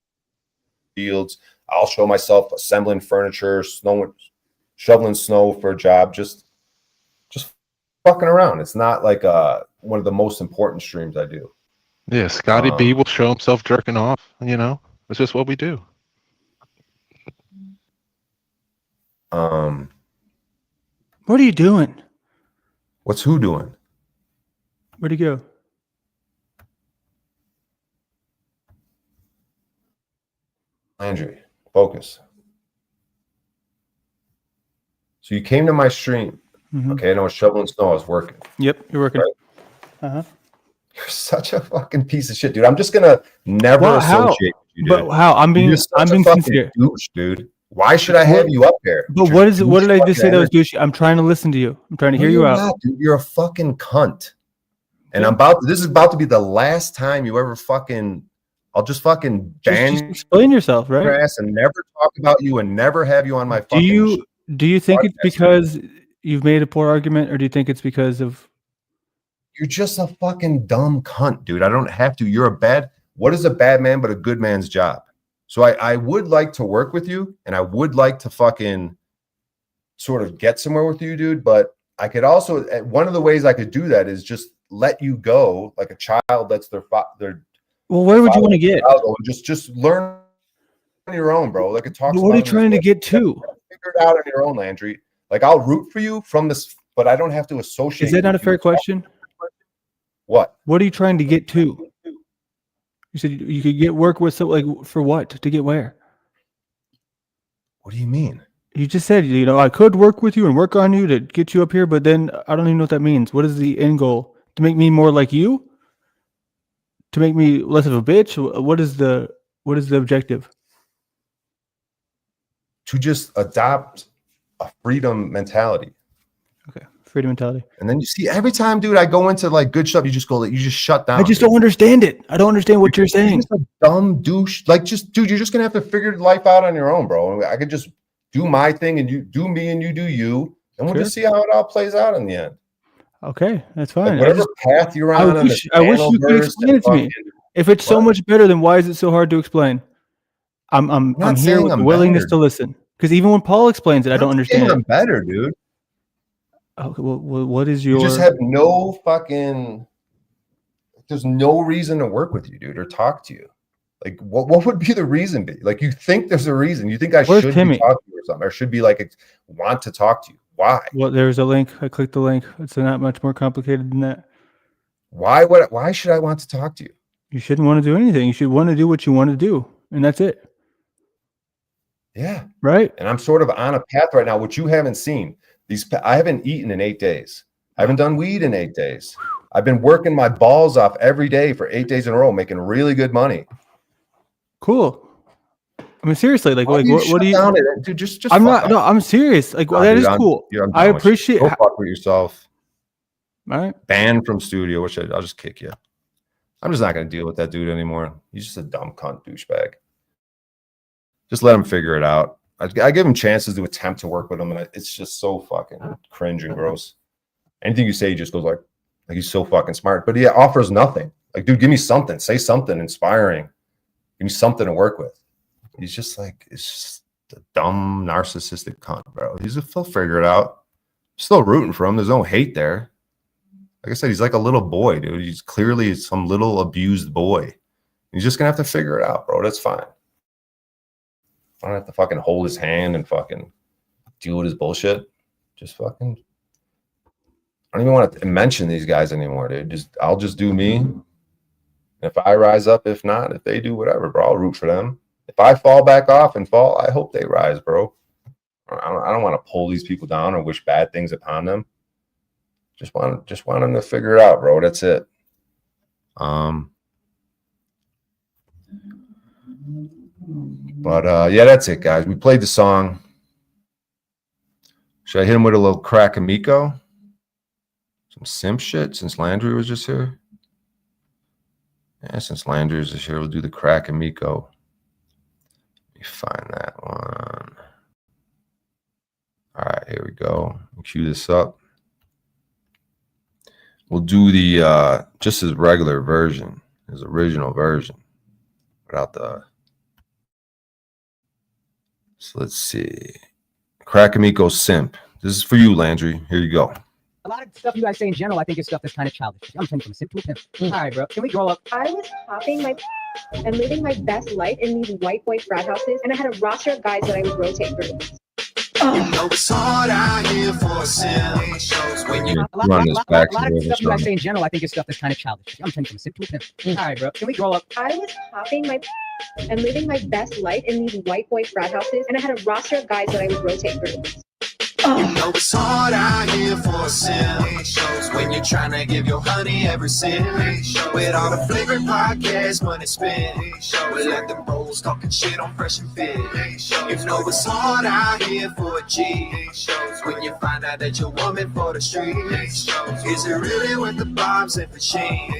fields. I'll show myself assembling furniture, shoveling snow for a job. Just fucking around. It's not like one of the most important streams I do. Yeah, Scotty B will show himself jerking off. You know, it's just what we do. What are you doing? What's who doing? Where'd he go? Landry, focus. So you came to my stream. Okay, and I was shoveling snow. I was working. Yep, you're working. Right? You're such a fucking piece of shit, dude. I'm just gonna never associate with you, dude. But how? I'm being sincere, douche, dude. Why should I have you up here? But what is it? What did I just say that was douchey? I'm trying to listen to you. I'm trying to hear you out. Not, dude. You're a fucking cunt. And this is about to be the last time you ever fucking. I'll just fucking ban. Just explain yourself, right? Your ass and never talk about you and never have you on my fucking. Do you think it's because you've made a poor argument, or do you think it's because of? You're just a fucking dumb cunt, dude. I don't have to. What is a bad man but a good man's job? So I would like to work with you, and I would like to fucking sort of get somewhere with you, dude. But I could also, one of the ways I could do that is just let you go like a child lets their Well, where would you want to get? Just learn on your own, bro. Like it talks. What are you trying to get to? Figure it out on your own, Landry. Like I'll root for you from this, but I don't have to associate. Is that not a fair question? What? What are you trying to get to? You said you could get work with like for what? To get where? What do you mean? You just said, I could work with you and work on you to get you up here, but then I don't even know what that means. What is the end goal? To make me more like you? To make me less of a bitch? What is the objective? To just adopt a freedom mentality. Okay, freedom mentality. And then you see every time, dude, I go into like good stuff, you just shut down. I just don't understand it. I don't understand what you're saying. You're just a dumb douche. Like, dude, you're just gonna have to figure life out on your own, bro. I could just do my thing and you do me and you do you, and we'll just see how it all plays out in the end. Okay, that's fine. Like whatever path you're on. I wish you could explain it to me. If it's so much better, then why is it so hard to explain? I'm here with willingness to listen. Because even when Paul explains it, I don't understand. I'm better, dude. Okay, well, what is your? You just have no fucking. There's no reason to work with you, dude, or talk to you. Like, what would be the reason be? Like, you think there's a reason? You think I should be talking to you or something, or should be like want to talk to you? Why? Well, there's a link. I clicked the link. It's not much more complicated than that. Why should I want to talk to you? You shouldn't want to do anything. You should want to do what you want to do, and that's it. Yeah. Right. And I'm sort of on a path right now, which you haven't seen. I haven't eaten in 8 days. I haven't done weed in 8 days. I've been working my balls off every day for 8 days in a row, making really good money. Cool. I mean, seriously, like what do you? Dude, just I'm not. No, I'm serious. Like, well, that is cool. I appreciate. Go fuck with yourself. All right. Banned from studio. Which I'll just kick you. I'm just not going to deal with that dude anymore. He's just a dumb cunt douchebag. Just let him figure it out. I give him chances to attempt to work with him, and it's just so fucking cringe and gross. Anything you say, he just goes like he's so fucking smart, but he offers nothing. Like, dude, give me something. Say something inspiring. Give me something to work with. He's just like, it's just a dumb, narcissistic cunt, bro. He'll figure it out. I'm still rooting for him. There's no hate there. Like I said, he's like a little boy, dude. He's clearly some little abused boy. He's just gonna have to figure it out, bro. That's fine. I don't have to fucking hold his hand and fucking deal with his bullshit. Just fucking. I don't even want to mention these guys anymore, dude. I'll just do me. If I rise up, if not, if they do whatever, bro, I'll root for them. If I fall back off and fall, I hope they rise, bro. I don't want to pull these people down or wish bad things upon them. Just want them to figure it out, bro. That's it. But yeah, that's it, guys. We played the song. Should I hit him with a little crack amico? Some simp shit since Landry was just here. Yeah, since Landry was just here, we'll do the crack amico. Let me find that one. All right, here we go. Cue this up. We'll do the just his regular version, his original version, without the. So let's see. Crack amico simp. This is for you, Landry. Here you go. A lot of stuff you guys say in general, I think is stuff that's kind of childish. I'm turning from a simp to a pimp. All right, bro. Can we grow up? I was popping my and living my best life in these white boy frat houses, and I had a roster of guys that I would rotate through. It's hard out here for silly shows when you A lot of stuff you guys say in general, I think is stuff that's kind of childish. I'm turning from a simp to a pimp. All right, bro. Can we grow up? I was popping my and living my best life in these white boy frat houses, and I had a roster of guys that I would rotate through. You know it's hard out here for a sim. Shows when you're trying to give your honey every cent. With all the flavored podcasts, money spent. We let them bros talking shit on Fresh and Fit. You know it's hard out here for a G. Shows when you find out that you're woman for the streets. Is it really worth the bombs and machine?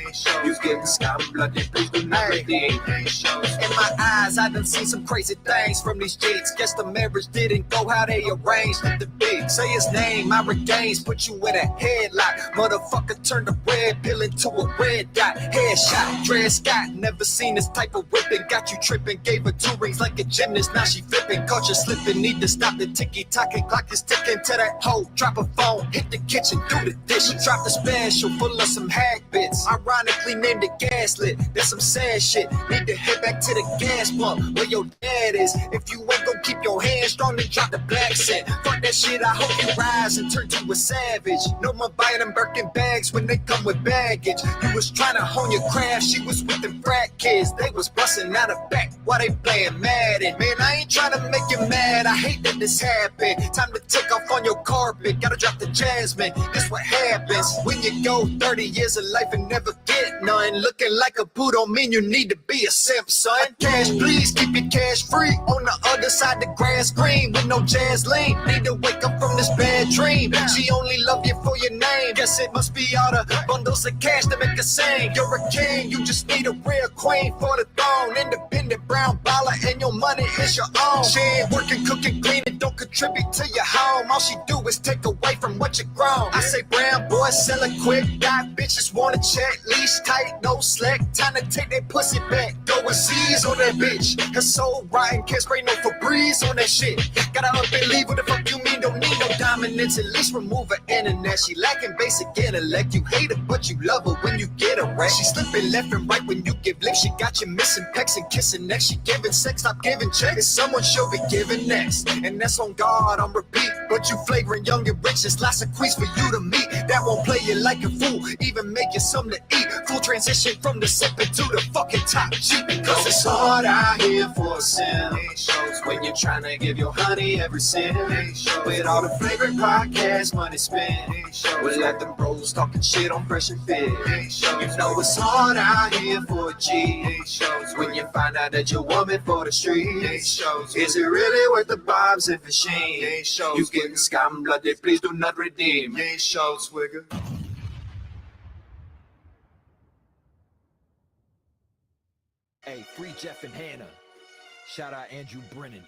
You getting scum blood, then please do not redeem. In my eyes, I done seen some crazy things from these cheats. Guess the marriage didn't go how they arranged it to be. Say his name, I regains, put you in a headlock. Motherfucker turned a red pill into a red dot. Headshot, Dred Scott, never seen this type of whipping. Got you tripping, gave her 2 rings like a gymnast. Now she flipping, caught you slipping. Need to stop the ticky-tocking, clock is ticking to that hoe. Drop a phone, hit the kitchen, do the dishes. Drop the special, full of some hack bits. Ironically named it gaslit, that's some sad shit. Need to head back to the gas pump where your dad is. If you ain't gon' keep your hands strong, then drop the black scent. Fuck that shit, I hope you rise and turn to a savage. No more buying them Birkin bags when they come with baggage. You was trying to hone your craft, she was with them frat kids. They was busting out of back while they playing Madden. Man, I ain't trying to make you mad, I hate that this happened. Time to take off on your carpet, gotta drop the jasmine. This what happens when you go 30 years of life and never get none. Looking like a boo don't mean you need to be a simp, son. Cash, please keep your cash free. On the other side, the grass green with no jazz lean. Need to wake up from this bad dream. She only love you for your name. Guess it must be all the bundles of cash to make her sing. You're a king, you just need a real queen for the throne. Independent brown baller and your money is your own. She ain't working, cooking, cleaning, don't contribute to your home. All she do is take away from what you grown. I say brown boy selling quick, got bitches wanna check, leash tight, no slack. Time to take that pussy back, go and seize on that bitch. Her soul rotten, can't spray no Febreze on that shit. Gotta unbelieve what the fuck you mean, don't need no dominance. At least remove her internet. She lacking basic intellect. You hate her, but you love her when you get her right. She slipping left and right when you give lip. She got you missing pecs and kissing next. She giving sex, stop giving checks. Someone she'll be giving next, and that's on God on repeat. But you flagrant, young and rich, there's lots of queens for you to meet. That won't play you like a fool, even make you something to eat. Full transition from the sipping to the fucking top cheap. Because it's hard out here for a sim. Shows when you're trying to give your honey every cent. With all the flavored podcasts, money spent. We let them bros talking shit on Fresh and Fit. You know it's hard out here for a G. Shows when you find out that you're woman for the streets. Is it really worth the bombs and machine? You getting scum blooded, please do not redeem. Shows, Swigger. Hey, free Jeff and Hannah. Shout out Andrew Brennan.